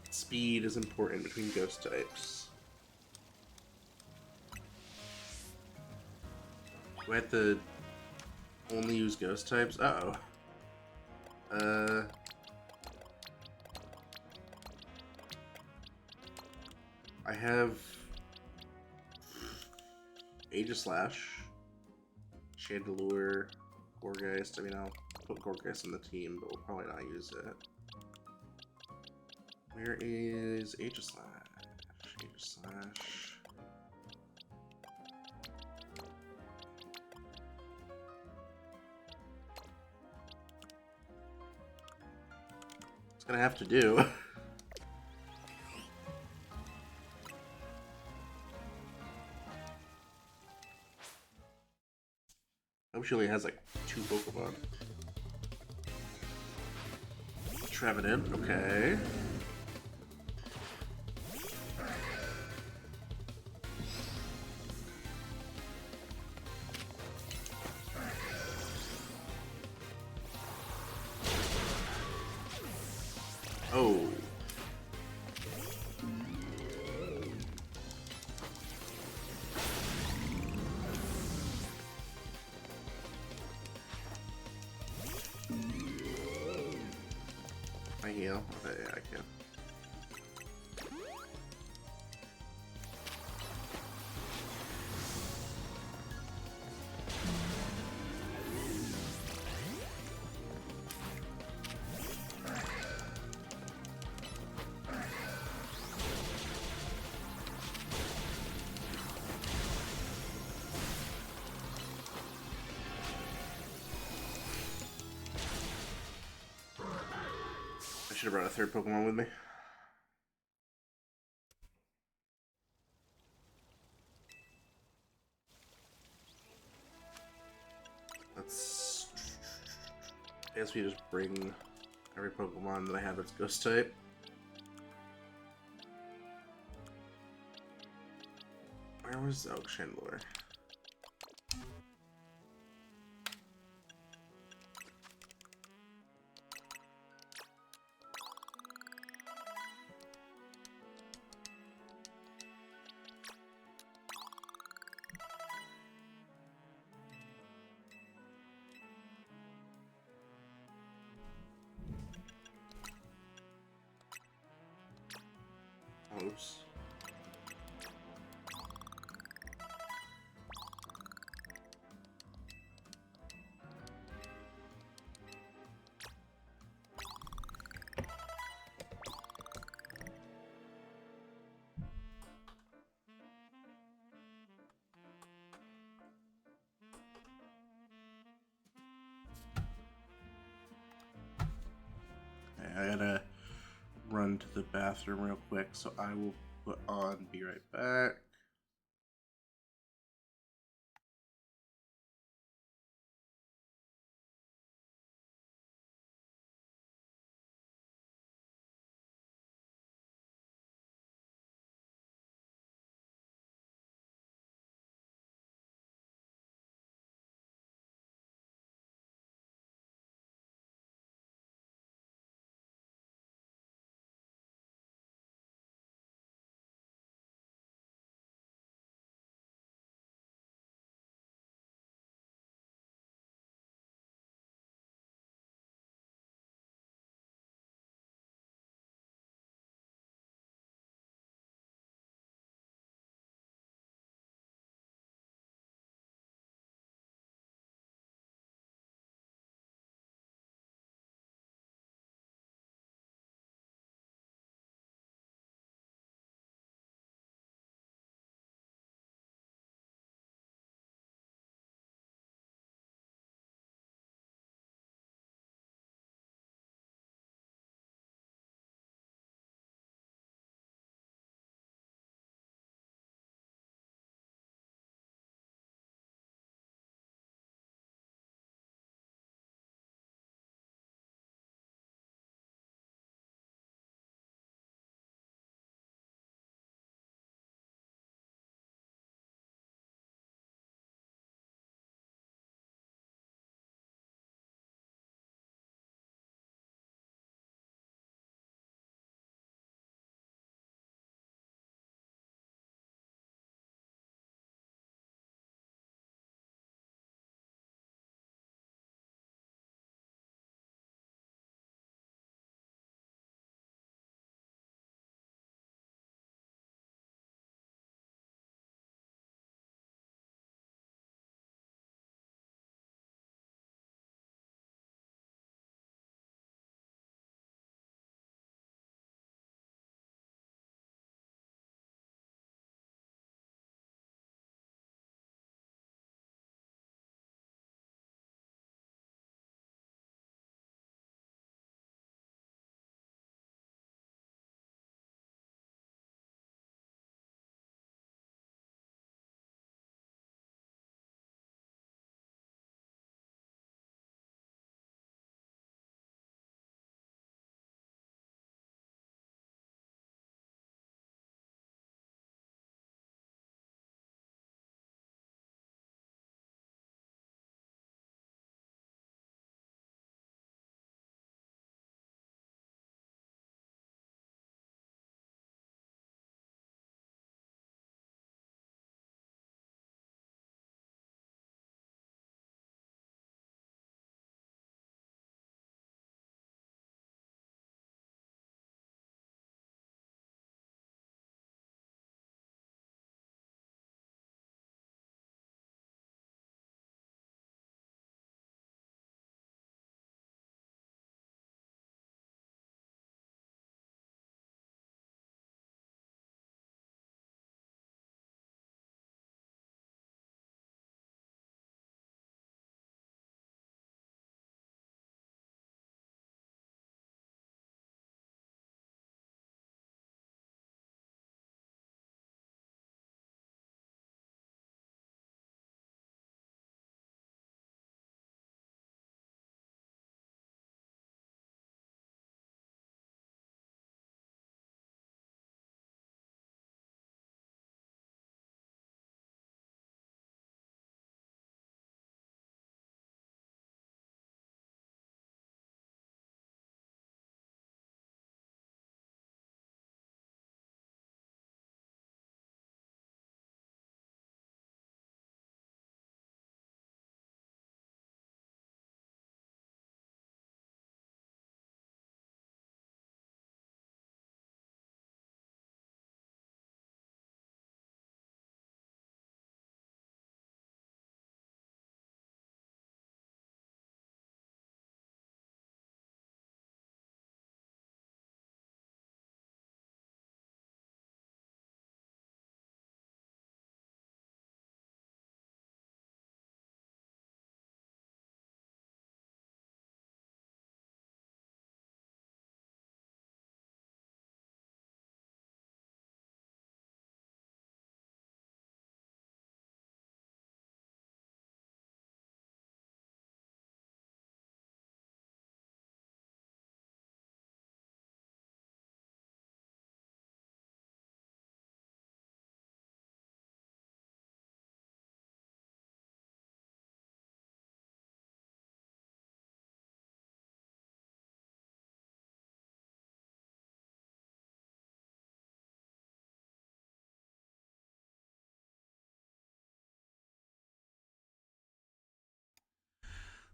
Speed is important between ghost types. Do I have to only use ghost types? Uh-oh. I have Aegislash, Chandelure, Gourgeist. I mean, I'll put Gourgeist in the team, but we'll probably not use it. Where is Aegislash? Aegislash. It's gonna have to do. I'm sure he has like 2 Pokemon. Trevenant, okay. Oh. I heal. Okay, yeah, I can. I should have brought a 3rd Pokemon with me. Let's... I guess we just bring every Pokemon that I have that's Ghost type. Where was Oak Chandelure? Oops. I gotta run to the bathroom real quick, so I will put on Be Right Back.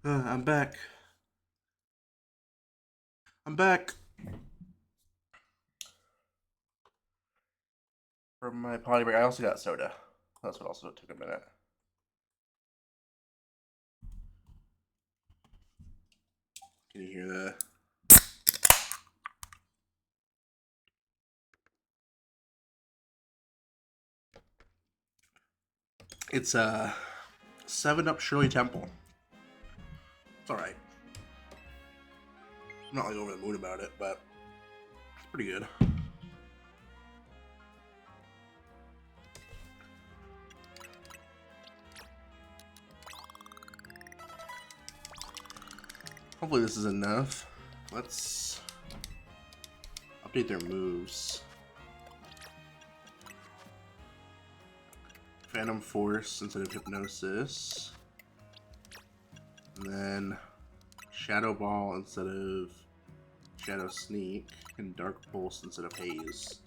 I'm back. I'm back from my potty break. I also got soda. That's what also took a minute. Can you hear that? It's 7-Up Shirley Temple. It's alright. I'm not like over the moon about it, but it's pretty good. Hopefully this is enough. Let's update their moves. Phantom Force instead of Hypnosis. And then Shadow Ball instead of Shadow Sneak. And Dark Pulse instead of Haze.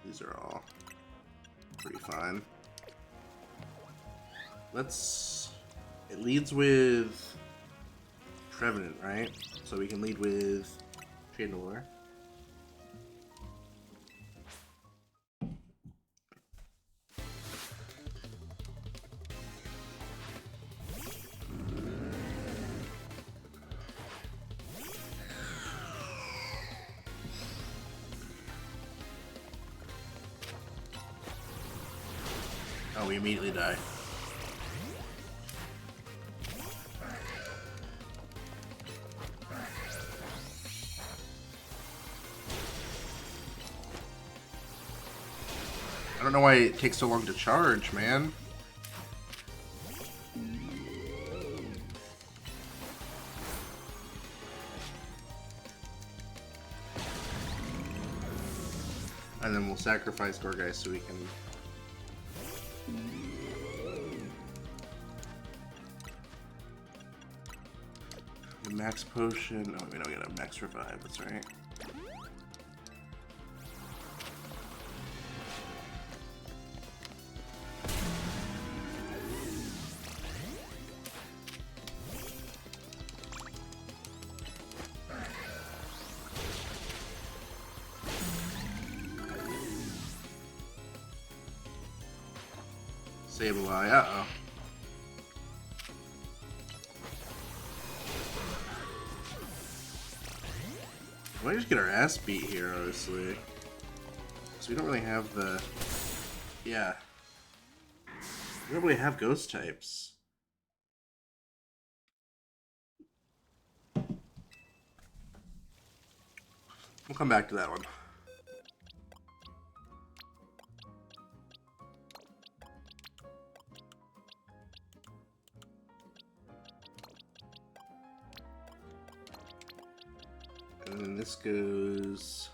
These are all pretty fine. It leads with Trevenant, right? So we can lead with Chandelure. Oh, we immediately die. I don't know why it takes so long to charge, man. And then we'll sacrifice Gourgeist so we can... The max potion... Oh, we don't get a max revive, that's right. Sableye, uh-oh. We might just get our ass beat here, honestly. Because we don't really have the... Yeah. We don't really have ghost types. We'll come back to that one. And then this goes...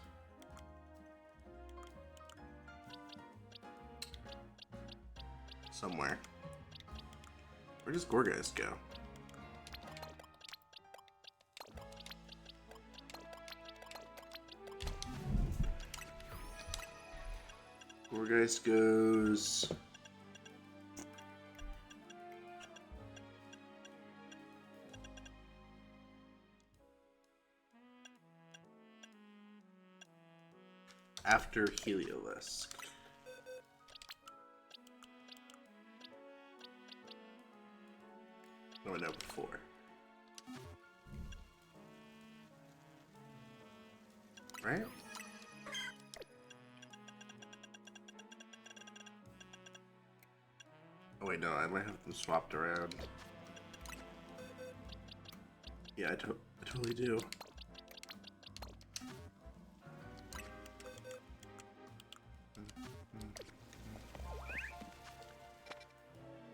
somewhere. Where does Gourgeist go? Gourgeist goes... after Heliolisk. Oh, no, before. Right? Oh wait, no, I might have them swapped around. Yeah, I totally do.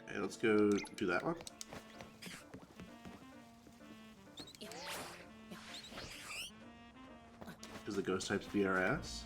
Okay, let's go do that one. Does the ghost types beat our ass?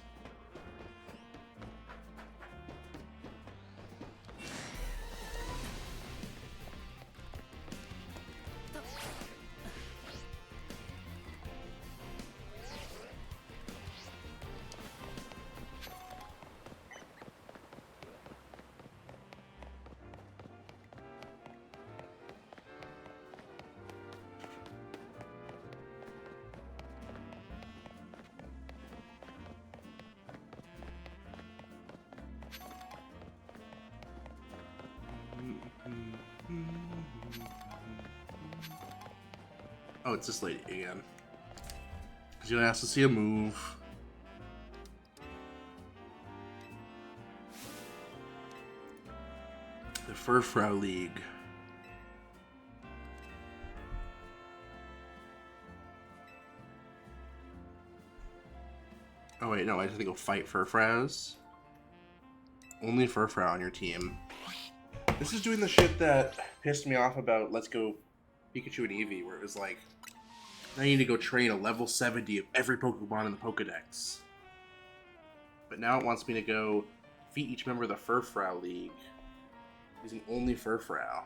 Oh, it's this lady again. She's gonna ask to see a move. The Furfrau League. Oh wait, no, I have to go fight Furfraus. Only Furfrau on your team. This is doing the shit that pissed me off about Let's Go Pikachu and Eevee, where it was like, I need to go train a level 70 of every Pokemon in the Pokedex. But now it wants me to go defeat each member of the Furfrau League using only Furfrau.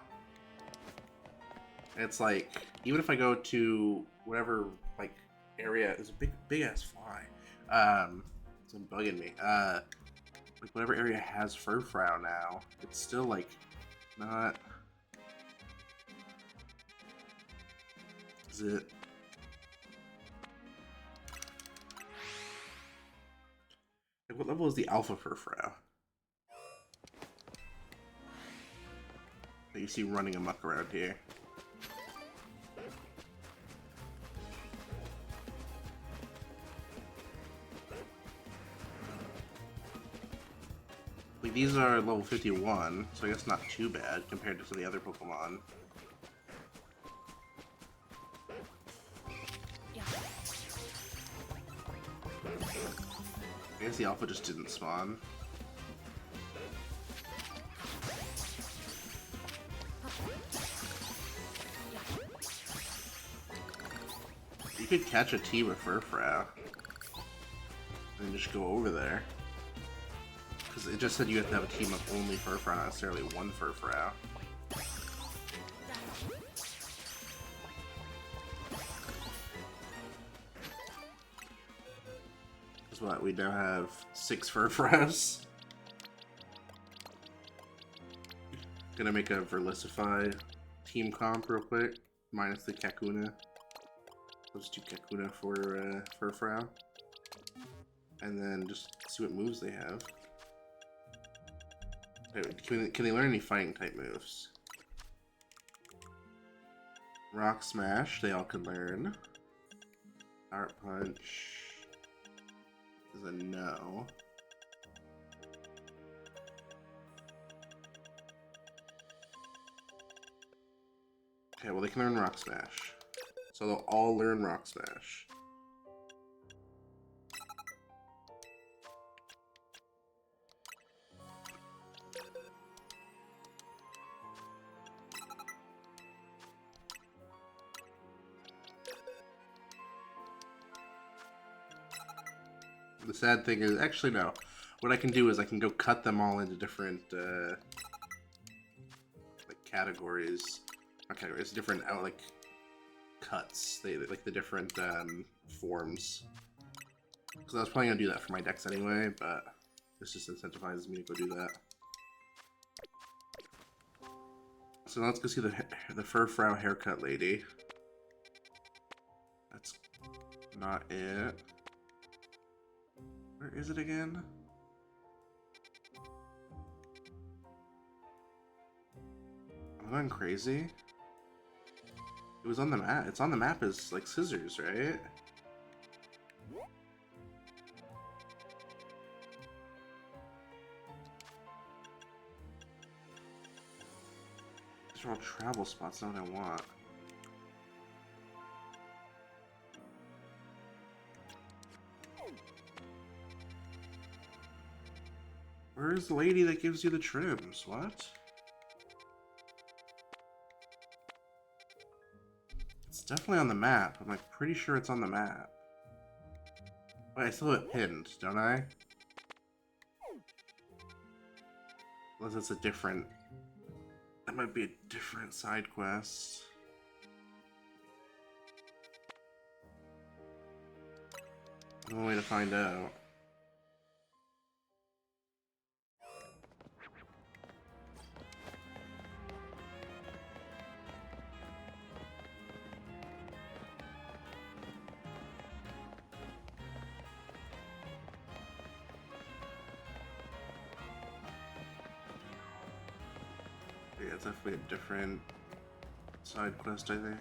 And it's like, even if I go to whatever like area, there's a big ass fly. It's bugging me. Like whatever area has Furfrau now, it's still like not. Is it? Like, what level is the Alpha Furfrau that you see running amok around here? Like, these are level 51, so I guess not too bad compared to some of the other Pokemon. I guess the Alpha just didn't spawn. You could catch a team of Furfrau and just go over there. Because it just said you have to have a team of only Furfrau, not necessarily one Furfrau. Guess what? We now have 6 Furfraus. Gonna make a Verlisify team comp real quick, minus the Kakuna. Let's do Kakuna for Furfrau. And then just see what moves they have. Can they learn any fighting type moves? Rock Smash, they all can learn. Power Punch is a no. Okay, well they can learn Rock Smash. So they'll all learn Rock Smash. The sad thing is, actually no. What I can do is I can go cut them all into different like categories. Not categories, different like cuts. They like the different forms. Because I was probably gonna do that for my decks anyway, but this just incentivizes me to go do that. So now let's go see the Furfrau haircut lady. That's not it. Where is it again? Am I going crazy? It was on the map. It's on the map as like scissors, right? These are all travel spots, not what I want. Where's the lady that gives you the trims? What? It's definitely on the map. I'm like pretty sure it's on the map. Wait, I still have it pinned, don't I? Unless it's a different... That might be a different side quest. No way to find out. it's definitely a different side quest, I think.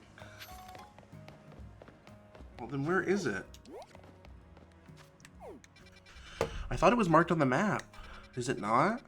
Well, then where is it? I thought it was marked on the map. Is it not?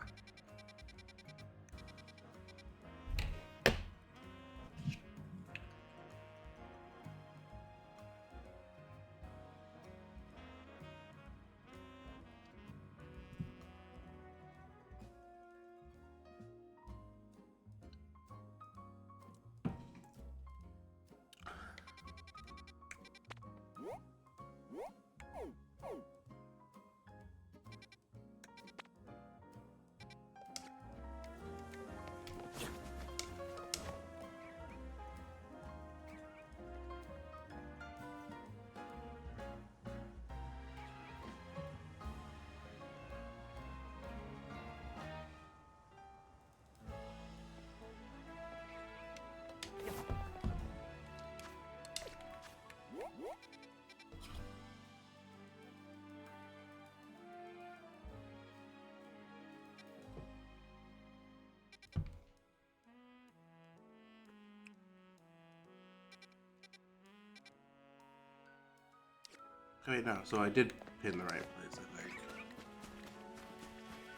Wait, no, so I did pin the right place, I think.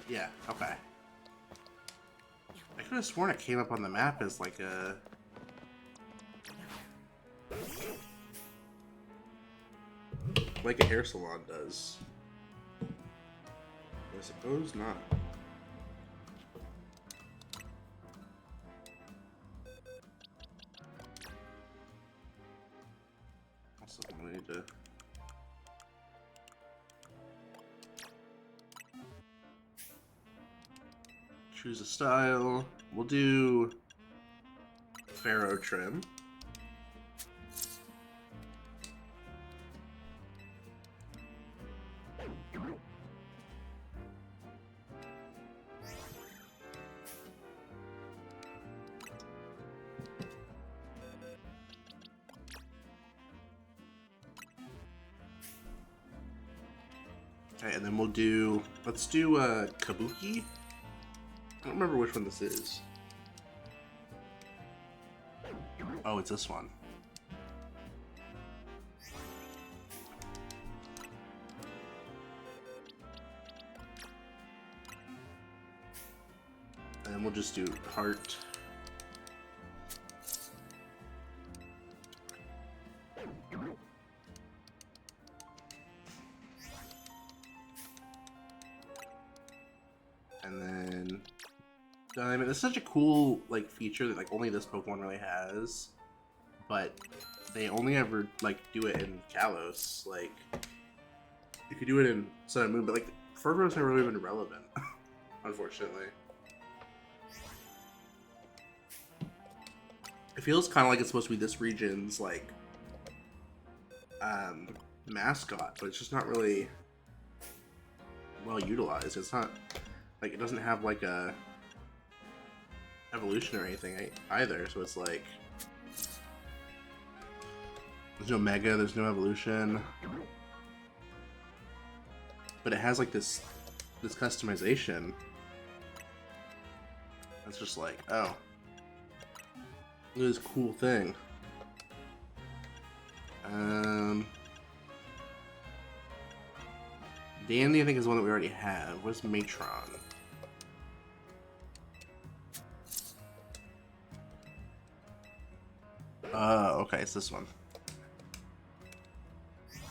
Yeah, okay. I could have sworn it came up on the map as like a... like a hair salon does. I suppose not. Also, we need to... choose a style. We'll do Pharaoh trim. Okay, and then we'll do, let's do Kabuki. I don't remember which one this is. Oh, it's this one. And we'll just do heart. And then diamond. It's such a cool like feature that like only this Pokemon really has, but they only ever like do it in Kalos. Like you could do it in Sun and Moon, but like Furbo's never really been relevant, unfortunately. It feels kind of like it's supposed to be this region's like mascot, but it's just not really well utilized. It's not like it doesn't have like a evolution or anything either, so it's like there's no mega, there's no evolution, but it has like this customization. It's just like, oh, look at this cool thing. Dandy, I think, is the one that we already have. Where's Matron? Okay, it's this one.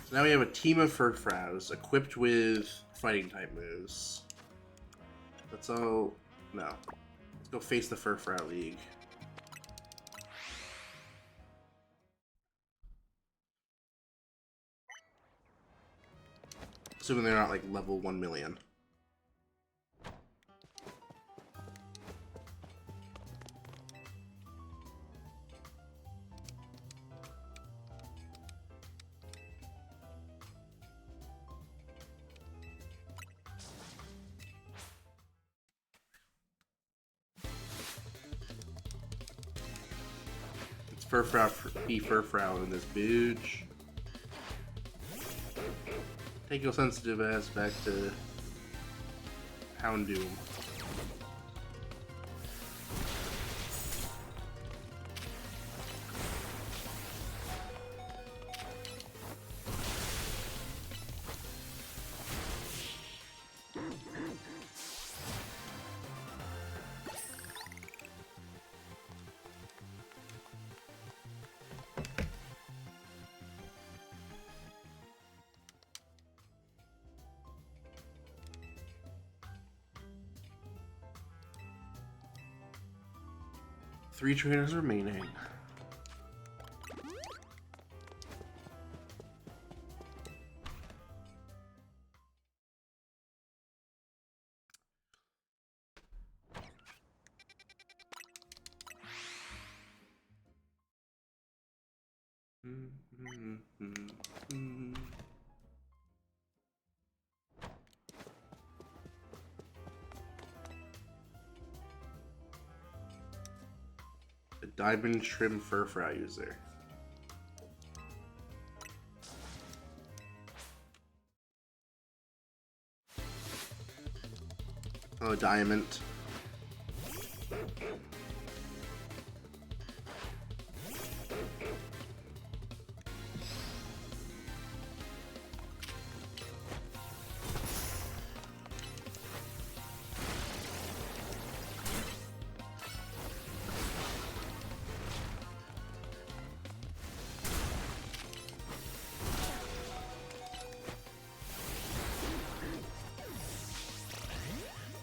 So now we have a team of Furfrows equipped with fighting type moves. Let's all... no. Let's go face the Furfrou League. Assuming they're not like level 1 million. It's Furfrou in this bitch. Take your sensitive ass back to Houndoom. 3 trainers remaining. A diamond trim Furfrou user. Oh, diamond.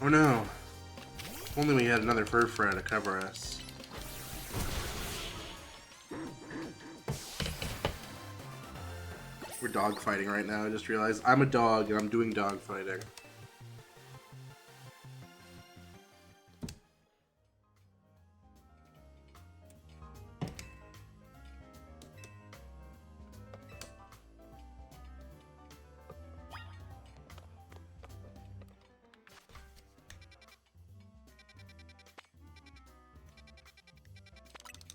Oh no. If only we had another Furfrou to cover us. We're dog fighting right now. I just realized I'm a dog and I'm doing dog fighting.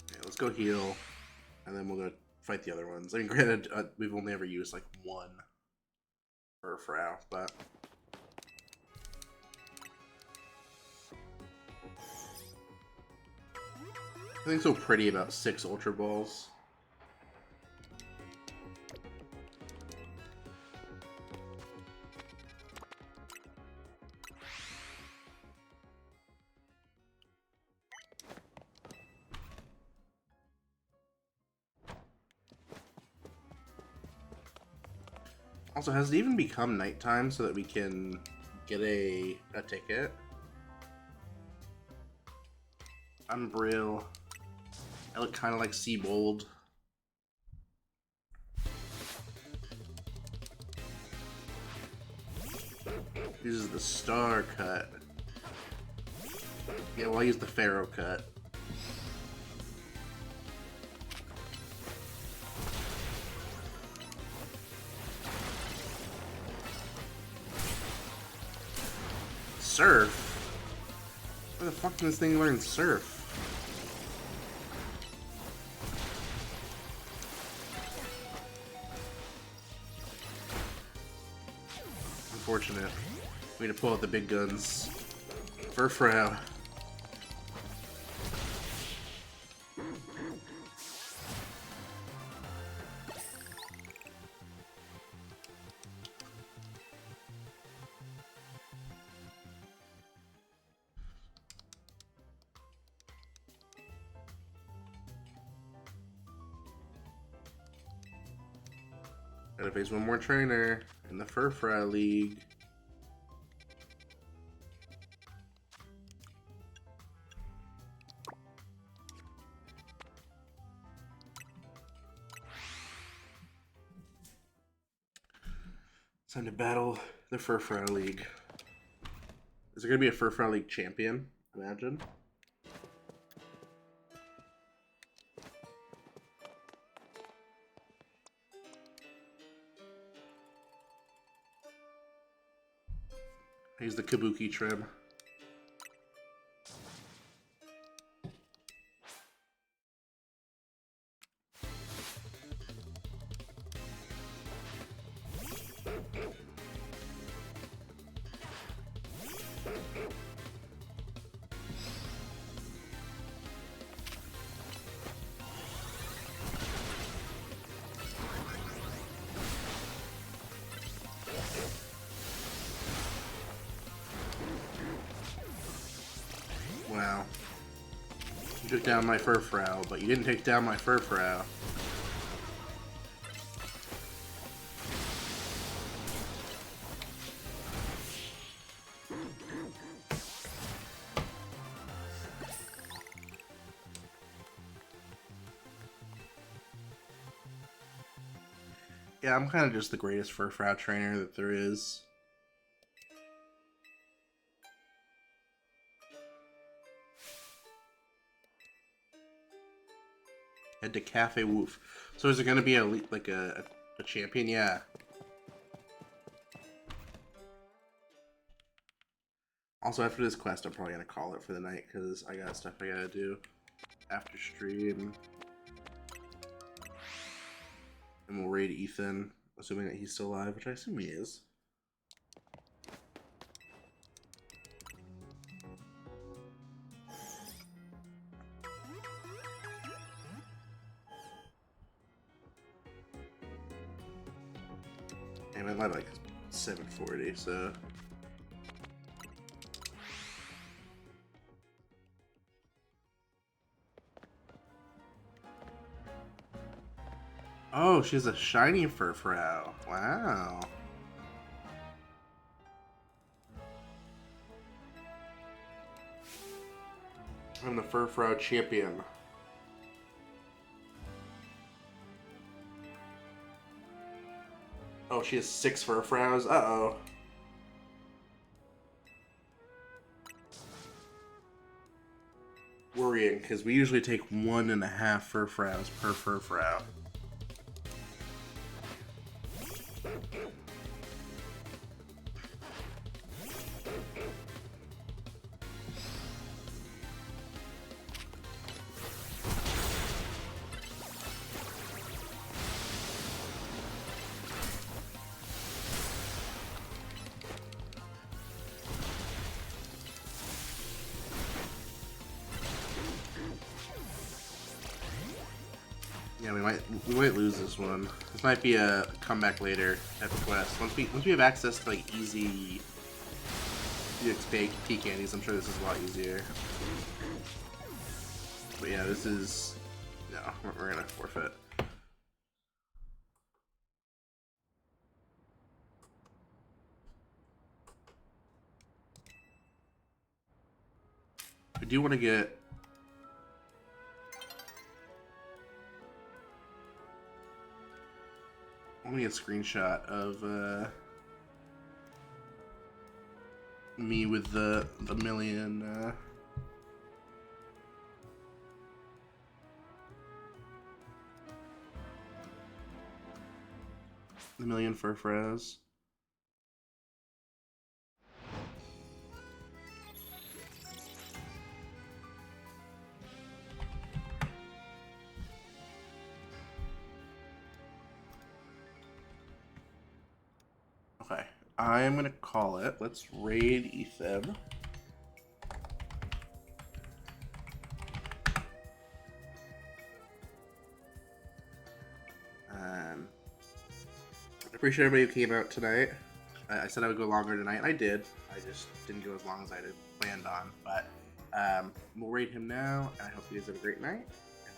Okay, let's go heal, and then we'll go fight the other ones. I mean, granted, we've only ever used like one Furfrou, but I think so pretty about 6 Ultra Balls. Also, has it even become nighttime so that we can get a ticket? Umbriel. I look kind of like Seabold. Uses the Star Cut. Yeah, well, I use the Pharaoh Cut. Surf? Where the fuck did this thing learn Surf? Unfortunate. We need to pull out the big guns. Furfrou. Gotta face one more trainer in the Furfrou League. It's time to battle the Furfrou League. Is there gonna be a Furfrou League champion? Imagine. He's the Kabuki trim. Wow. You took down my Furfrou, but you didn't take down my Furfrou. Yeah, I'm kind of just the greatest Furfrou trainer that there is. Head to Cafe Woof. So is it going to be a champion? Yeah. Also, after this quest, I'm probably going to call it for the night because I got stuff I got to do after stream. And we'll raid Ethan, assuming that he's still alive, which I assume he is. And I'm at like 740, so... Oh, she has a shiny Furfrou. Wow. I'm the Furfrou champion. Oh, she has 6 Furfrous? Uh-oh. Worrying, because we usually take 1.5 Furfrous per Furfrou. Yeah, we might lose this one. This might be a comeback later at the quest. Once we have access to like easy EXP candies, I'm sure this is a lot easier. But yeah, this is no, we're gonna forfeit. I do want to get. Let me get a screenshot of me with the million. The million Furfrous. Okay, I'm gonna call it. Let's raid Ethan. I appreciate everybody who came out tonight. I said I would go longer tonight, and I did. I just didn't go as long as I had planned on. But we'll raid him now, and I hope you guys have a great night.